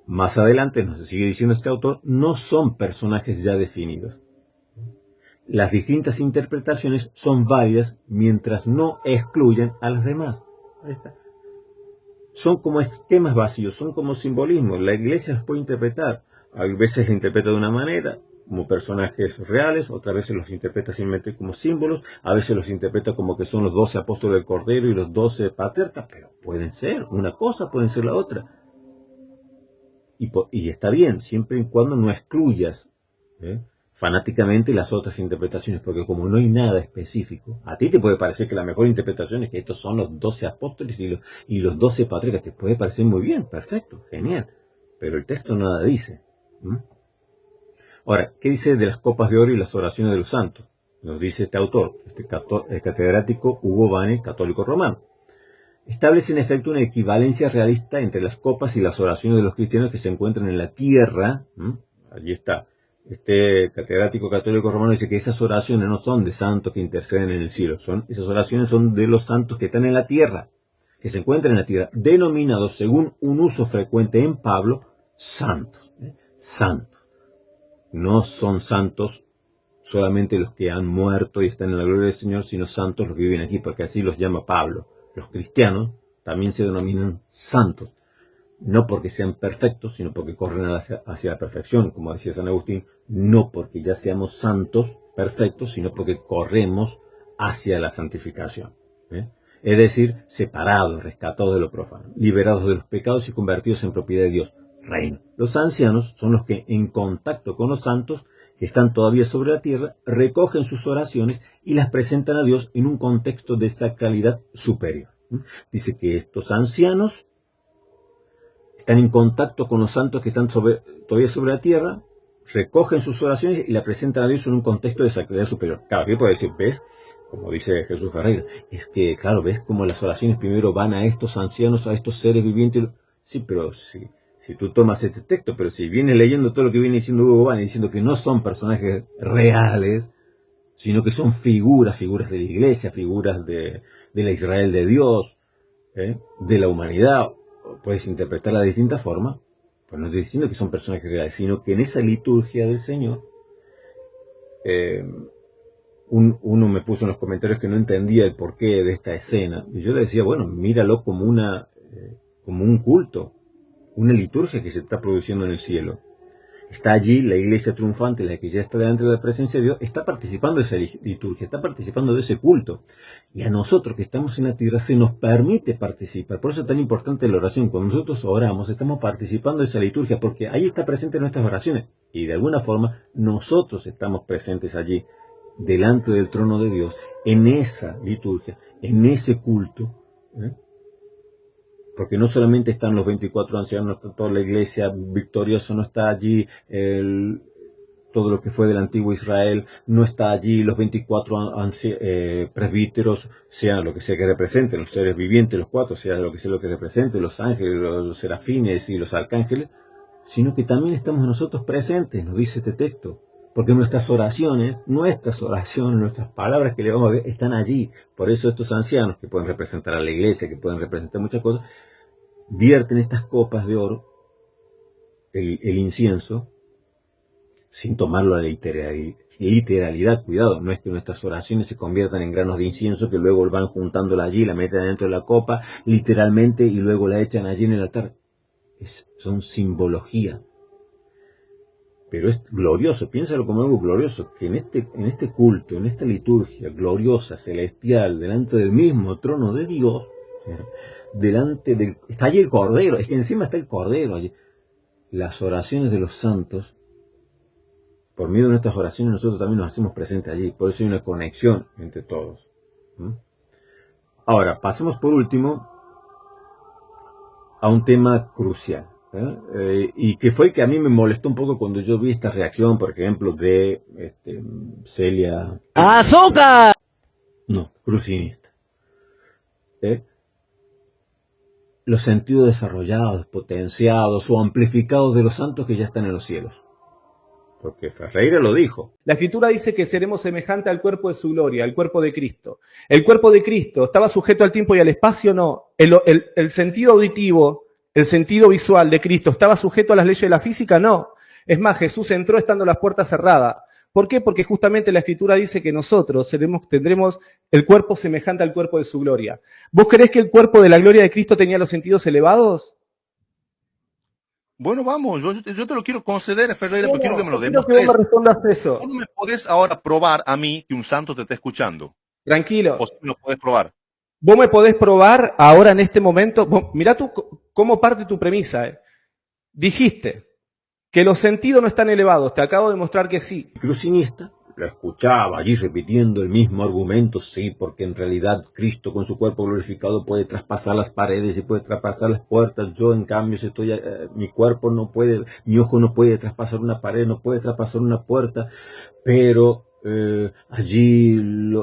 Más adelante, nos sigue diciendo este autor, no son personajes ya definidos. Las distintas interpretaciones son válidas mientras no excluyan a las demás. Ahí está. Son como esquemas vacíos, son como simbolismos. La iglesia los puede interpretar. A veces se interpreta de una manera, como personajes reales, otras veces los interpreta simplemente como símbolos, a veces los interpreta como que son los 12 apóstoles del Cordero y los 12 patriarcas, pero pueden ser una cosa, pueden ser la otra. Y está bien, siempre y cuando no excluyas fanáticamente las otras interpretaciones, porque como no hay nada específico, a ti te puede parecer que la mejor interpretación es que estos son los 12 apóstoles y los 12 patriarcas, te puede parecer muy bien, perfecto, genial, pero el texto nada dice. Ahora, ¿qué dice de las copas de oro y las oraciones de los santos? Nos dice este autor, el catedrático Hugo Vane, católico romano. Establece en efecto una equivalencia realista entre las copas y las oraciones de los cristianos que se encuentran en la tierra. Allí está. Este catedrático católico romano dice que esas oraciones no son de santos que interceden en el cielo. Esas oraciones son de los santos que están en la tierra, que se encuentran en la tierra, denominados, según un uso frecuente en Pablo, santos. Santos. No son santos solamente los que han muerto y están en la gloria del Señor, sino santos los que viven aquí, porque así los llama Pablo. Los cristianos también se denominan santos, no porque sean perfectos, sino porque corren hacia la perfección, como decía San Agustín, no porque ya seamos santos perfectos, sino porque corremos hacia la santificación. Es decir, separados, rescatados de lo profano, liberados de los pecados y convertidos en propiedad de Dios, reino. Los ancianos son los que, en contacto con los santos, que están todavía sobre la tierra, recogen sus oraciones y las presentan a Dios en un contexto de sacralidad superior. Dice que estos ancianos están en contacto con los santos que están todavía sobre la tierra, recogen sus oraciones y las presentan a Dios en un contexto de sacralidad superior. Claro, ¿qué puede decir? ¿Ves? Como dice Jesús Ferreira, es que, claro, ¿ves cómo las oraciones primero van a estos ancianos, a estos seres vivientes? Sí, pero sí. Si tú tomas este texto, pero si vienes leyendo todo lo que viene diciendo Hugo Vane, diciendo que no son personajes reales, sino que son figuras de la iglesia, figuras de la Israel de Dios, de la humanidad, puedes interpretarla de distintas formas, pues no estoy diciendo que son personajes reales, sino que en esa liturgia del Señor, uno me puso en los comentarios que no entendía el porqué de esta escena, y yo le decía, bueno, míralo como un culto, una liturgia que se está produciendo en el cielo. Está allí la iglesia triunfante, la que ya está delante de la presencia de Dios, está participando de esa liturgia, está participando de ese culto. Y a nosotros que estamos en la tierra se nos permite participar. Por eso es tan importante la oración. Cuando nosotros oramos, estamos participando de esa liturgia, porque ahí está presente nuestras oraciones. Y de alguna forma, nosotros estamos presentes allí, delante del trono de Dios, en esa liturgia, en ese culto, porque no solamente están los 24 ancianos, no está toda la iglesia victoriosa, no está allí todo lo que fue del antiguo Israel, no está allí los 24 presbíteros, sea lo que sea que representen, los seres vivientes, los 4, sea lo que representen, los ángeles, los serafines y los arcángeles, sino que también estamos nosotros presentes, nos dice este texto, porque nuestras oraciones, nuestras palabras que le vamos a ver, están allí. Por eso estos ancianos, que pueden representar a la iglesia, que pueden representar muchas cosas, vierten estas copas de oro, el incienso, sin tomarlo a la literalidad, cuidado, no es que nuestras oraciones se conviertan en granos de incienso que luego van juntándola allí, la meten dentro de la copa, literalmente, y luego la echan allí en el altar. Son simbología. Pero es glorioso, piénsalo como algo glorioso, que en este culto, en esta liturgia gloriosa, celestial, delante del mismo trono de Dios, está allí el Cordero, es que encima está el Cordero allí. Las oraciones de los santos, por medio de nuestras oraciones nosotros también nos hacemos presentes allí, por eso hay una conexión entre todos. Ahora, pasemos por último a un tema crucial. Y que fue el que a mí me molestó un poco cuando yo vi esta reacción, por ejemplo, de Celia... ¡Azúcar! No, crucinista. Los sentidos desarrollados, potenciados o amplificados de los santos que ya están en los cielos. porque Ferreira lo dijo. La Escritura dice que seremos semejantes al cuerpo de su gloria, al cuerpo de Cristo. ¿El cuerpo de Cristo estaba sujeto al tiempo y al espacio? No. ¿El sentido auditivo, el sentido visual de Cristo estaba sujeto a las leyes de la física? No. Es más, Jesús entró estando las puertas cerradas. ¿Por qué? Porque justamente la Escritura dice que nosotros tendremos el cuerpo semejante al cuerpo de su gloria. ¿Vos creés que el cuerpo de la gloria de Cristo tenía los sentidos elevados? Bueno, vamos, yo te lo quiero conceder, Ferreira, porque quiero que me lo quiero que vos demuestres. me respondas eso. ¿Cómo me podés ahora probar a mí que un santo te está escuchando? Tranquilo. ¿O si me lo podés probar? Vos me podés probar ahora en este momento. Mirá tú cómo parte tu premisa. Dijiste que los sentidos no están elevados. Te acabo de mostrar que sí. El crucinista lo escuchaba allí repitiendo el mismo argumento, sí, porque en realidad Cristo con su cuerpo glorificado puede traspasar las paredes y puede traspasar las puertas. Yo, en cambio, si estoy, mi cuerpo no puede, mi ojo no puede traspasar una pared, no puede traspasar una puerta, pero allí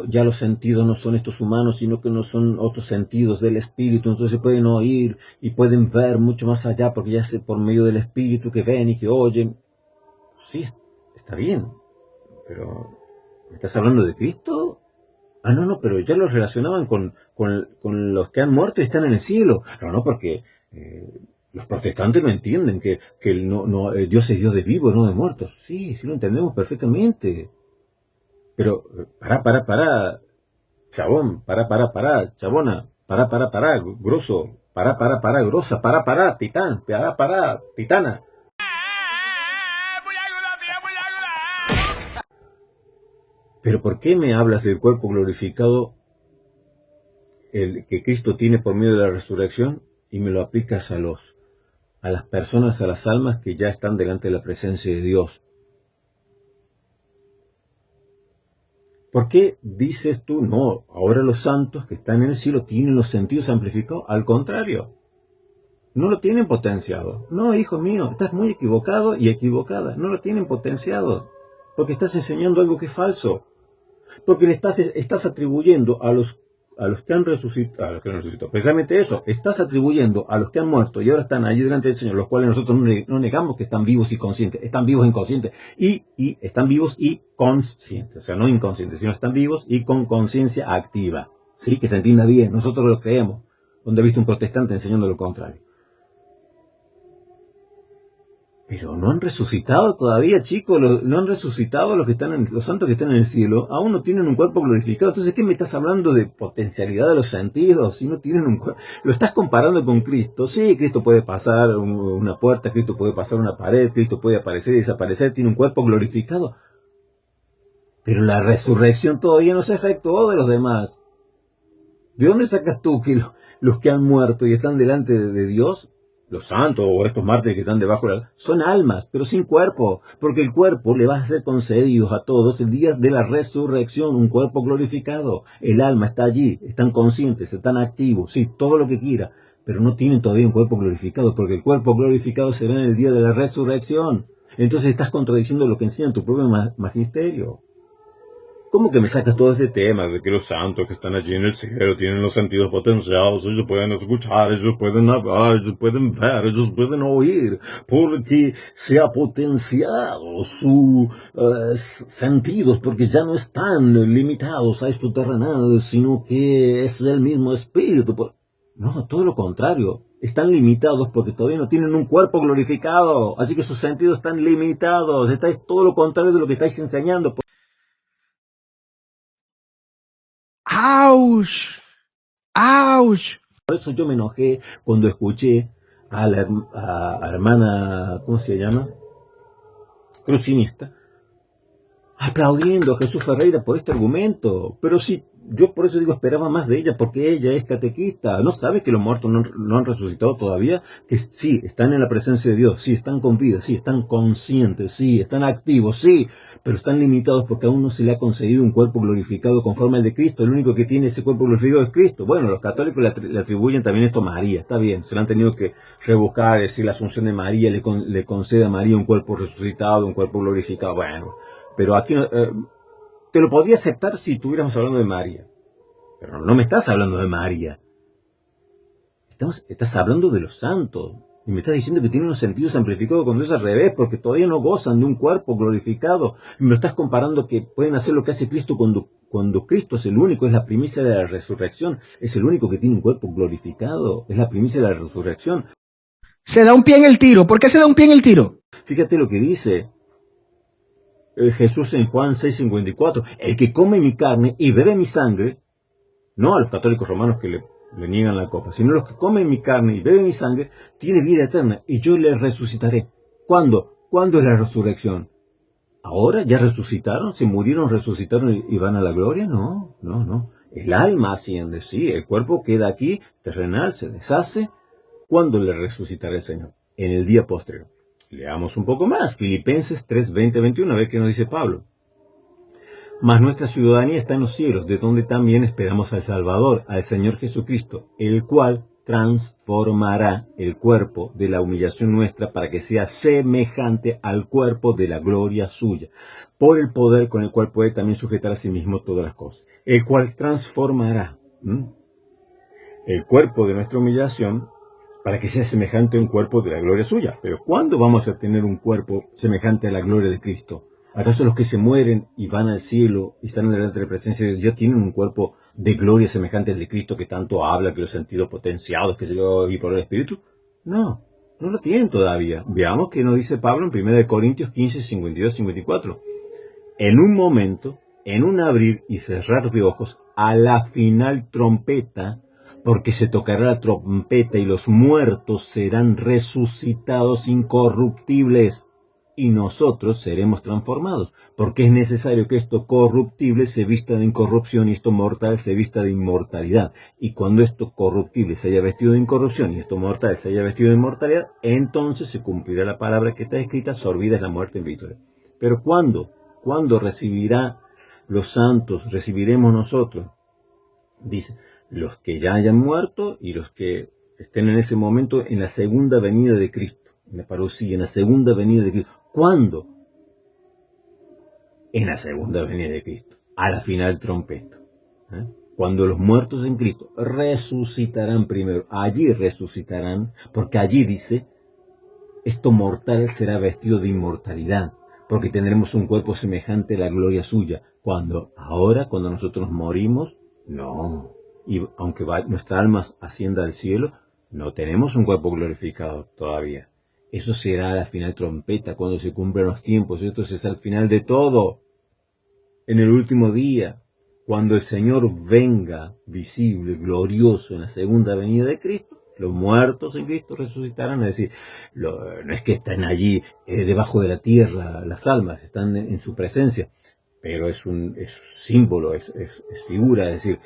ya los sentidos no son estos humanos, sino que no son otros sentidos del espíritu, entonces pueden oír y pueden ver mucho más allá, porque ya es por medio del espíritu que ven y que oyen. Sí, está bien, pero ¿me estás hablando de Cristo? Ah, no, pero ya lo relacionaban con los que han muerto y están en el cielo. No, porque los protestantes no entienden que Dios es Dios de vivos, no de muertos. Sí, lo entendemos perfectamente. Pero, para, chabón, chabona, para, grosso, para, grosa, para, titán, para, titana. Pero ¿por qué me hablas del cuerpo glorificado, el que Cristo tiene por medio de la resurrección, y me lo aplicas a las personas, a las almas que ya están delante de la presencia de Dios? ¿Por qué dices tú, no, ahora los santos que están en el cielo tienen los sentidos amplificados? Al contrario, no lo tienen potenciado. No, hijo mío, estás muy equivocado y equivocada. No lo tienen potenciado, porque estás enseñando algo que es falso. Porque le estás atribuyendo a los que han resucitado, precisamente eso, estás atribuyendo a los que han muerto y ahora están allí delante del Señor, los cuales nosotros no negamos que están vivos y conscientes, están vivos e inconscientes, y están vivos y conscientes, o sea, no inconscientes, sino están vivos y con conciencia activa, ¿sí? Que se entienda bien, nosotros lo creemos, donde he visto un protestante enseñando lo contrario. Pero no han resucitado todavía, chicos, no han resucitado los santos que están en el cielo, aún no tienen un cuerpo glorificado. Entonces, ¿qué me estás hablando de potencialidad de los sentidos? Si no tienen un cuerpo, lo estás comparando con Cristo. Sí, Cristo puede pasar una puerta, Cristo puede pasar una pared, Cristo puede aparecer y desaparecer, tiene un cuerpo glorificado. Pero la resurrección todavía no se efectuó de los demás. ¿De dónde sacas tú que los que han muerto y están delante de Dios, los santos o estos mártires que están debajo de son almas, pero sin cuerpo? Porque el cuerpo le va a ser concedido a todos el día de la resurrección, un cuerpo glorificado. El alma está allí, están conscientes, están activos, sí, todo lo que quiera, pero no tienen todavía un cuerpo glorificado, porque el cuerpo glorificado será en el día de la resurrección. Entonces estás contradiciendo lo que enseña tu propio magisterio. ¿Cómo que me sacas todo este tema de que los santos que están allí en el cielo tienen los sentidos potenciados, ellos pueden escuchar, ellos pueden hablar, ellos pueden ver, ellos pueden oír, porque se ha potenciado sus sentidos, porque ya no están limitados a esto terrenal, sino que es el mismo espíritu? No, todo lo contrario. Están limitados porque todavía no tienen un cuerpo glorificado, así que sus sentidos están limitados. Estáis todo lo contrario de lo que estáis enseñando. ¡Auch! ¡Auch! Por eso yo me enojé cuando escuché a la hermana, ¿cómo se llama? Crucinista, aplaudiendo a Jesús Ferreira por este argumento. Pero sí, yo por eso digo, esperaba más de ella, porque ella es catequista. ¿No sabe que los muertos no han resucitado todavía? Que sí, están en la presencia de Dios, sí, están con vida, sí, están conscientes, sí, están activos, sí, pero están limitados porque aún no se le ha concedido un cuerpo glorificado conforme al de Cristo. El único que tiene ese cuerpo glorificado es Cristo. Bueno, los católicos le atribuyen también esto a María, está bien, se lo han tenido que rebuscar, decir la asunción de María le concede a María un cuerpo resucitado, un cuerpo glorificado. Bueno, pero aquí te lo podría aceptar si estuviéramos hablando de María. Pero no me estás hablando de María. Estás hablando de los santos. Y me estás diciendo que tienen unos sentidos amplificados cuando es al revés, porque todavía no gozan de un cuerpo glorificado. Y me lo estás comparando que pueden hacer lo que hace Cristo cuando Cristo es el único, es la primicia de la resurrección, es el único que tiene un cuerpo glorificado, es la primicia de la resurrección. Se da un pie en el tiro. ¿Por qué se da un pie en el tiro? Fíjate lo que dice Jesús en Juan 6:54. El que come mi carne y bebe mi sangre, no a los católicos romanos que le niegan la copa, sino los que comen mi carne y beben mi sangre, tiene vida eterna, y yo les resucitaré. ¿Cuándo? ¿Cuándo es la resurrección? ¿Ahora? ¿Ya resucitaron? ¿Se murieron, resucitaron y van a la gloria? No, no, no. El alma asciende, sí, el cuerpo queda aquí, terrenal, se deshace. ¿Cuándo le resucitará el Señor? En el día posterior. Leamos un poco más, Filipenses 3:20-21, a ver qué nos dice Pablo. Mas nuestra ciudadanía está en los cielos, de donde también esperamos al Salvador, al Señor Jesucristo, el cual transformará el cuerpo de la humillación nuestra para que sea semejante al cuerpo de la gloria suya, por el poder con el cual puede también sujetar a sí mismo todas las cosas. El cual transformará el cuerpo de nuestra humillación para que sea semejante a un cuerpo de la gloria suya. Pero ¿cuándo vamos a tener un cuerpo semejante a la gloria de Cristo? ¿Acaso los que se mueren y van al cielo y están delante de la presencia de Dios ya tienen un cuerpo de gloria semejante al de Cristo que tanto habla, que los sentidos potenciados, que se yo, y por el Espíritu? No, no lo tienen todavía. Veamos qué nos dice Pablo en 1 Corintios 15:52-54. En un momento, en un abrir y cerrar de ojos, a la final trompeta, porque se tocará la trompeta y los muertos serán resucitados incorruptibles, y nosotros seremos transformados, porque es necesario que esto corruptible se vista de incorrupción y esto mortal se vista de inmortalidad. Y cuando esto corruptible se haya vestido de incorrupción y esto mortal se haya vestido de inmortalidad, entonces se cumplirá la palabra que está escrita: sorbida es la muerte en victoria. Pero ¿cuándo? ¿Cuándo recibirá los santos? ¿Recibiremos nosotros? Dice, los que ya hayan muerto y los que estén en ese momento en la segunda venida de Cristo. Me parecía, en la segunda venida de Cristo. ¿Cuándo? En la segunda venida de Cristo, a la final trompeta. Cuando los muertos en Cristo resucitarán primero, allí resucitarán, porque allí dice, esto mortal será vestido de inmortalidad, porque tendremos un cuerpo semejante a la gloria suya. Ahora, cuando nosotros morimos, no. Y aunque nuestra alma ascienda al cielo, no tenemos un cuerpo glorificado todavía. Eso será la final trompeta, cuando se cumplan los tiempos. Esto es al final de todo. En el último día, cuando el Señor venga visible, glorioso, en la segunda venida de Cristo, los muertos en Cristo resucitarán. Es decir, no es que están allí debajo de la tierra las almas, están en su presencia. Pero es símbolo, es figura, es decir,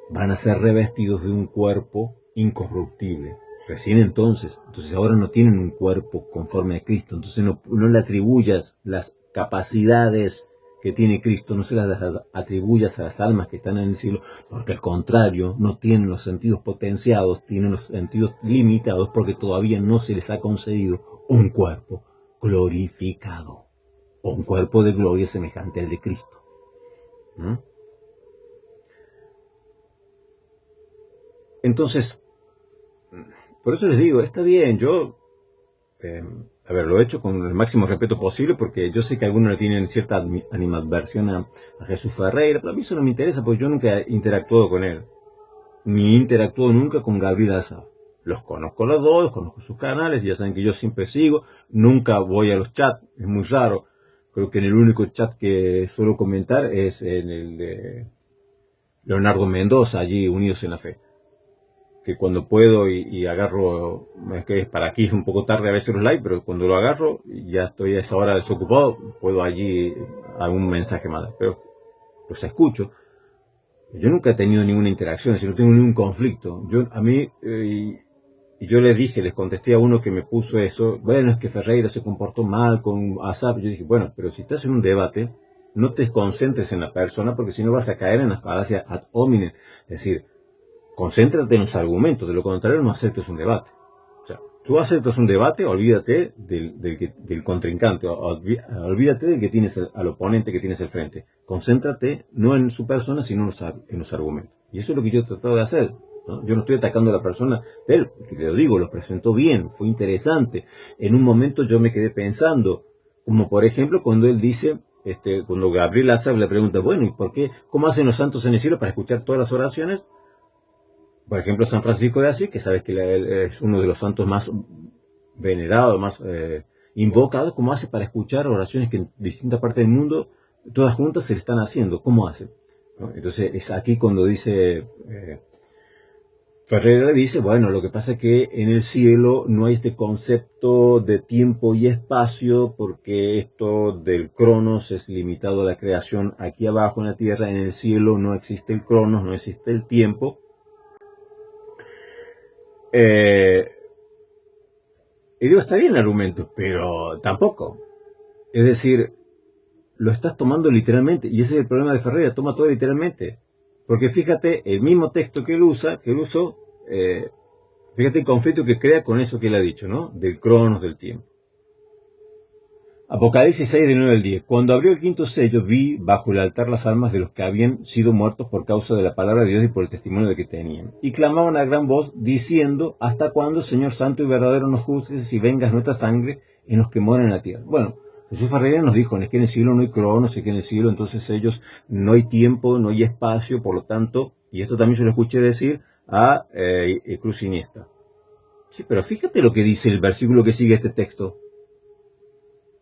van a ser revestidos de un cuerpo incorruptible. Recién entonces ahora no tienen un cuerpo conforme a Cristo, entonces no le atribuyas las capacidades que tiene Cristo, no se las atribuyas a las almas que están en el cielo, porque al contrario, no tienen los sentidos potenciados, tienen los sentidos limitados, porque todavía no se les ha concedido un cuerpo glorificado, o un cuerpo de gloria semejante al de Cristo. Entonces, por eso les digo, está bien, yo, lo he hecho con el máximo respeto posible, porque yo sé que algunos le tienen cierta animadversión a Jesús Ferreira, pero a mí eso no me interesa, porque yo nunca he interactuado con él, ni he interactuado nunca con Gabriel Azar. Los conozco los dos, conozco sus canales, ya saben que yo siempre sigo, nunca voy a los chats, es muy raro. Creo que en el único chat que suelo comentar es en el de Leonardo Mendoza, allí Unidos en la Fe. Que cuando puedo y agarro, es que para aquí es un poco tarde a veces los likes, pero cuando lo agarro, ya estoy a esa hora desocupado, puedo allí algún mensaje más, pero los escucho. Yo nunca he tenido ninguna interacción, es decir, no tengo ningún conflicto. Yo les contesté a uno que me puso eso, bueno, es que Ferreira se comportó mal con ASAP. Yo dije, bueno, pero si estás en un debate, no te concentres en la persona, porque si no vas a caer en la falacia ad hominem, es decir, concéntrate en los argumentos, de lo contrario no aceptes un debate. O sea, tú aceptas un debate, olvídate del contrincante, olvídate del que tienes al oponente que tienes al frente. Concéntrate no en su persona, sino en los argumentos. Y eso es lo que yo he tratado de hacer. ¿no? Yo no estoy atacando a la persona de él, porque te lo digo, lo presentó bien, fue interesante. En un momento yo me quedé pensando, como por ejemplo cuando él dice, cuando Gabriel Azar le pregunta, bueno, ¿y por qué? ¿Cómo hacen los santos en el cielo para escuchar todas las oraciones? Por ejemplo, San Francisco de Asís, que sabes que él es uno de los santos más venerados, más invocados, ¿cómo hace para escuchar oraciones que en distintas partes del mundo, todas juntas, se le están haciendo? ¿Cómo hace? ¿No? Entonces es aquí cuando dice, Ferrer le dice, bueno, lo que pasa es que en el cielo no hay este concepto de tiempo y espacio, porque esto del cronos es limitado a la creación aquí abajo en la tierra. En el cielo no existe el cronos, no existe el tiempo. Y digo, está bien el argumento, pero tampoco. Es decir, lo estás tomando literalmente, y ese es el problema de Ferreira, toma todo literalmente. Porque fíjate, el mismo texto que él usó, fíjate el conflicto que crea con eso que él ha dicho, ¿no? Del cronos, del tiempo. Apocalipsis 6, del 9 al 10. Cuando abrió el quinto sello, vi bajo el altar las almas de los que habían sido muertos por causa de la palabra de Dios y por el testimonio de que tenían. Y clamaban a gran voz, diciendo, ¿hasta cuándo, Señor Santo y verdadero, nos juzgues y vengas nuestra sangre en los que moran en la tierra? Bueno, Jesús Ferreira nos dijo, es que en el cielo no hay cronos, es que en el cielo entonces ellos no hay tiempo, no hay espacio, por lo tanto, y esto también se lo escuché decir a Cruz Iniesta. Sí, pero fíjate lo que dice el versículo que sigue este texto.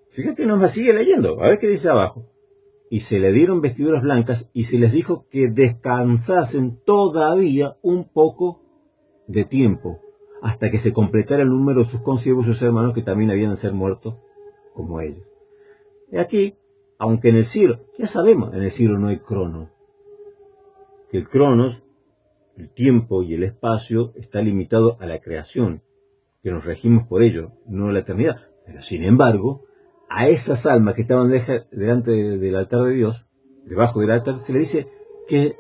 Fíjate, nomás sigue leyendo, a ver qué dice abajo. Y se le dieron vestiduras blancas y se les dijo que descansasen todavía un poco de tiempo, hasta que se completara el número de sus consiervos y sus hermanos que también habían de ser muertos como ellos. Y aquí, aunque en el cielo, ya sabemos, en el cielo no hay cronos, que el cronos, el tiempo y el espacio está limitado a la creación, que nos regimos por ello, no a la eternidad. Pero sin embargo, a esas almas que estaban delante del altar de Dios, debajo del altar, se le dice que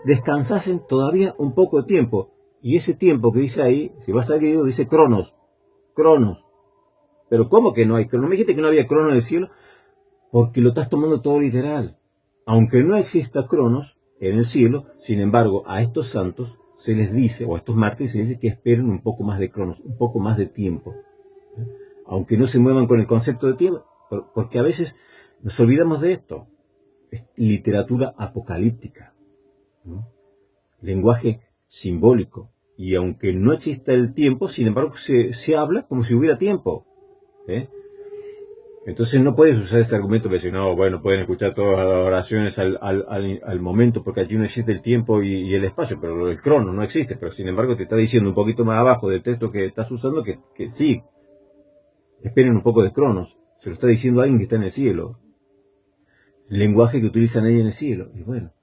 descansasen todavía un poco de tiempo. Y ese tiempo que dice ahí, si vas a griego, dice cronos. Cronos. Pero ¿cómo que no hay cronos? ¿Me dijiste que no había cronos en el cielo? Porque lo estás tomando todo literal. Aunque no exista cronos en el cielo, sin embargo, a estos santos se les dice, o a estos mártires se les dice que esperen un poco más de cronos, un poco más de tiempo. Aunque no se muevan con el concepto de tiempo, porque a veces nos olvidamos de esto. Es literatura apocalíptica, ¿no? Lenguaje simbólico. Y aunque no exista el tiempo, sin embargo, se habla como si hubiera tiempo. Entonces no puedes usar ese argumento de decir, no, bueno, pueden escuchar todas las oraciones al momento, porque allí no existe el tiempo y el espacio, pero el crono no existe. Pero sin embargo te está diciendo un poquito más abajo del texto que estás usando que sí, esperen un poco de cronos. Se lo está diciendo alguien que está en el cielo. El lenguaje que utilizan ahí en el cielo. Y bueno,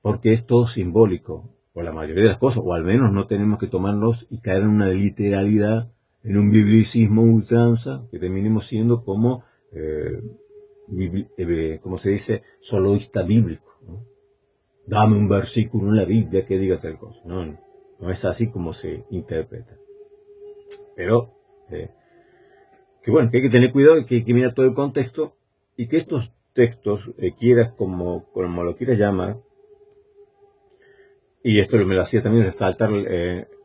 porque es todo simbólico, o la mayoría de las cosas, o al menos no tenemos que tomarlos y caer en una literalidad, en un biblicismo ultranza, que terminemos siendo como, como se dice, soloísta bíblico, ¿no? Dame un versículo en la Biblia que diga tal cosa. No es así como se interpreta. Pero, que bueno, que hay que tener cuidado, que hay que mirar todo el contexto, y que estos textos, quieras como lo quieras llamar, y esto me lo hacía también resaltar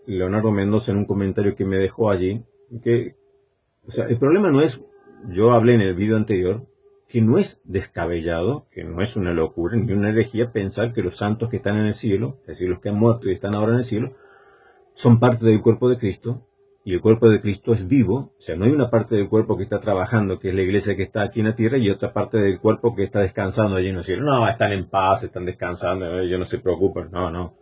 Leonardo Mendoza en un comentario que me dejó allí, que, o sea, el problema no es, yo hablé en el video anterior, que no es descabellado, que no es una locura ni una herejía pensar que los santos que están en el cielo, es decir, los que han muerto y están ahora en el cielo, son parte del cuerpo de Cristo, y el cuerpo de Cristo es vivo. O sea, no hay una parte del cuerpo que está trabajando, que es la iglesia que está aquí en la tierra, y otra parte del cuerpo que está descansando allí en el cielo. No, están en paz, están descansando, ellos no se preocupan. No.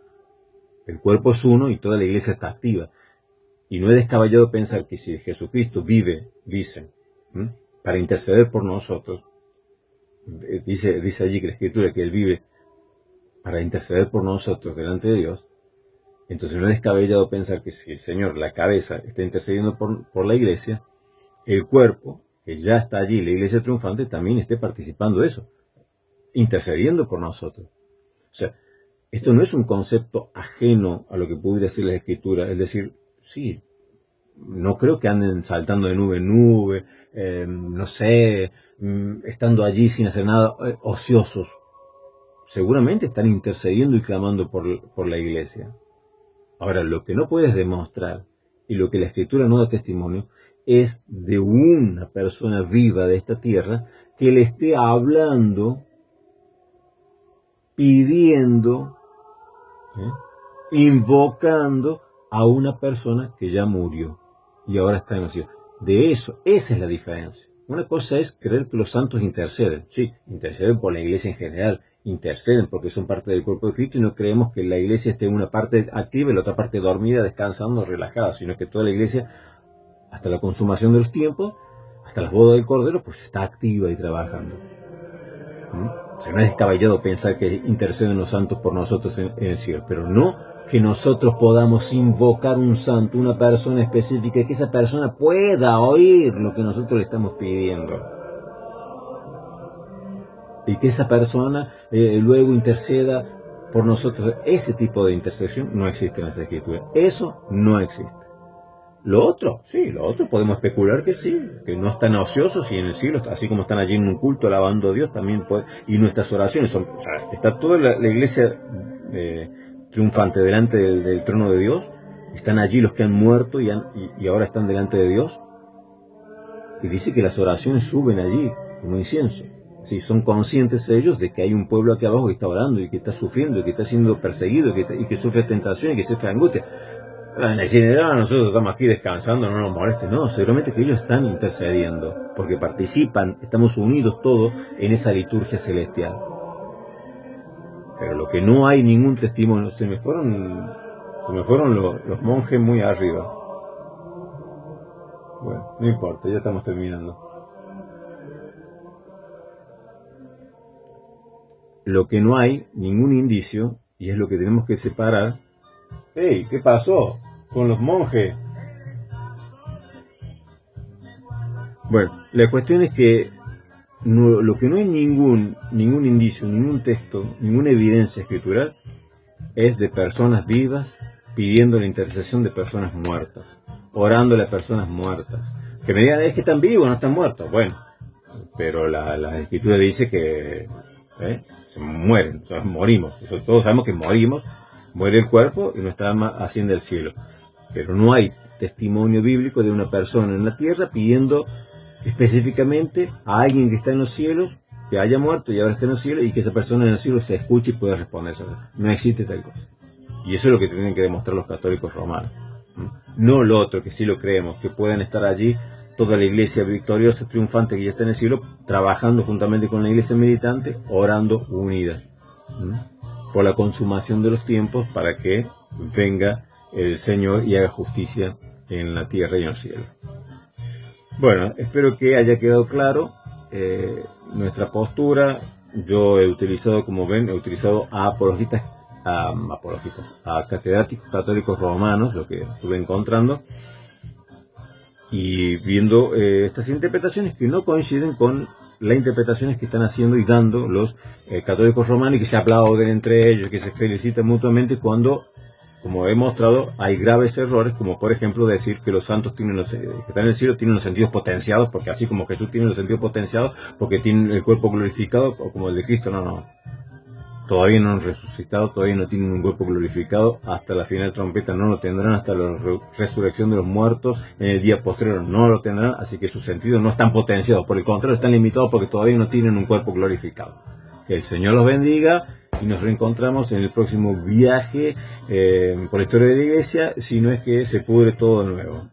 El cuerpo es uno y toda la iglesia está activa. Y no es descabellado pensar que si Jesucristo vive, dice, para interceder por nosotros, dice allí que la Escritura que Él vive para interceder por nosotros delante de Dios. Entonces no es descabellado pensar que si el Señor, la cabeza, está intercediendo por la iglesia, el cuerpo, que ya está allí, la iglesia triunfante, también esté participando de eso, intercediendo por nosotros. O sea, esto no es un concepto ajeno a lo que pudiera ser la Escritura. Es decir, sí, no creo que anden saltando de nube en nube, no sé, estando allí sin hacer nada, ociosos. Seguramente están intercediendo y clamando por la iglesia. Ahora, lo que no puedes demostrar, y lo que la Escritura no da testimonio, es de una persona viva de esta tierra que le esté hablando, pidiendo, invocando a una persona que ya murió y ahora está en los cielos. De eso, esa es la diferencia. Una cosa es creer que los santos interceden. Sí, interceden por la iglesia en general, interceden porque son parte del cuerpo de Cristo, y no creemos que la iglesia esté en una parte activa y la otra parte dormida, descansando, relajada, sino que toda la iglesia, hasta la consumación de los tiempos, hasta las bodas del Cordero, pues está activa y trabajando. O sea, no es descabellado pensar que interceden los santos por nosotros en el cielo, pero no que nosotros podamos invocar un santo, una persona específica, y que esa persona pueda oír lo que nosotros le estamos pidiendo. Y que esa persona luego interceda por nosotros. Ese tipo de intercesión no existe en las Escrituras. Eso no existe. Lo otro, sí, lo otro podemos especular que sí, que no están ociosos y en el cielo, así como están allí en un culto alabando a Dios, también puede, y nuestras oraciones son, o sea, está toda la iglesia triunfante delante del trono de Dios, están allí los que han muerto y ahora están delante de Dios, y dice que las oraciones suben allí como incienso. Sí, son conscientes ellos de que hay un pueblo aquí abajo que está orando y que está sufriendo y que está siendo perseguido y que sufre tentación y que sufre angustia. En general, nosotros estamos aquí descansando, no nos moleste. No, seguramente que ellos están intercediendo, porque participan, estamos unidos todos en esa liturgia celestial. Pero lo que no hay ningún testimonio, se me fueron los monjes muy arriba. Bueno, no importa, ya estamos terminando. Lo que no hay ningún indicio, y es lo que tenemos que separar. ¡Hey! ¿Qué pasó con los monjes? Bueno, la cuestión es que lo que no hay ningún indicio, ningún texto, ninguna evidencia escritural es de personas vivas pidiendo la intercesión de personas muertas, orándole a personas muertas. Que me digan, es que están vivos, no están muertos. Bueno, pero la escritura dice que se mueren, o sea, morimos. Todos sabemos que morimos. Muere el cuerpo y nuestra alma asciende al cielo. Pero no hay testimonio bíblico de una persona en la tierra pidiendo específicamente a alguien que está en los cielos, que haya muerto y ahora está en los cielos, y que esa persona en el cielo se escuche y pueda responderse. No existe tal cosa. Y eso es lo que tienen que demostrar los católicos romanos. No lo otro, que sí lo creemos, que puedan estar allí toda la iglesia victoriosa, triunfante, que ya está en el cielo, trabajando juntamente con la iglesia militante, orando unida. Por la consumación de los tiempos, para que venga el Señor y haga justicia en la tierra y en el cielo. Bueno, espero que haya quedado claro nuestra postura. Yo he utilizado, como ven, a catedráticos católicos romanos, lo que estuve encontrando, y viendo estas interpretaciones que no coinciden con las interpretaciones que están haciendo y dando los católicos romanos, y que se aplauden entre ellos, que se felicitan mutuamente cuando, como he mostrado, hay graves errores, como por ejemplo decir que los santos que están en el cielo tienen los sentidos potenciados, porque así como Jesús tiene los sentidos potenciados, porque tienen el cuerpo glorificado, o como el de Cristo. No. Todavía no han resucitado, todavía no tienen un cuerpo glorificado, hasta la final trompeta no lo tendrán, hasta la resurrección de los muertos en el día posterior no lo tendrán, así que sus sentidos no están potenciados, por el contrario están limitados porque todavía no tienen un cuerpo glorificado. Que el Señor los bendiga y nos reencontramos en el próximo viaje por la historia de la iglesia, si no es que se pudre todo de nuevo.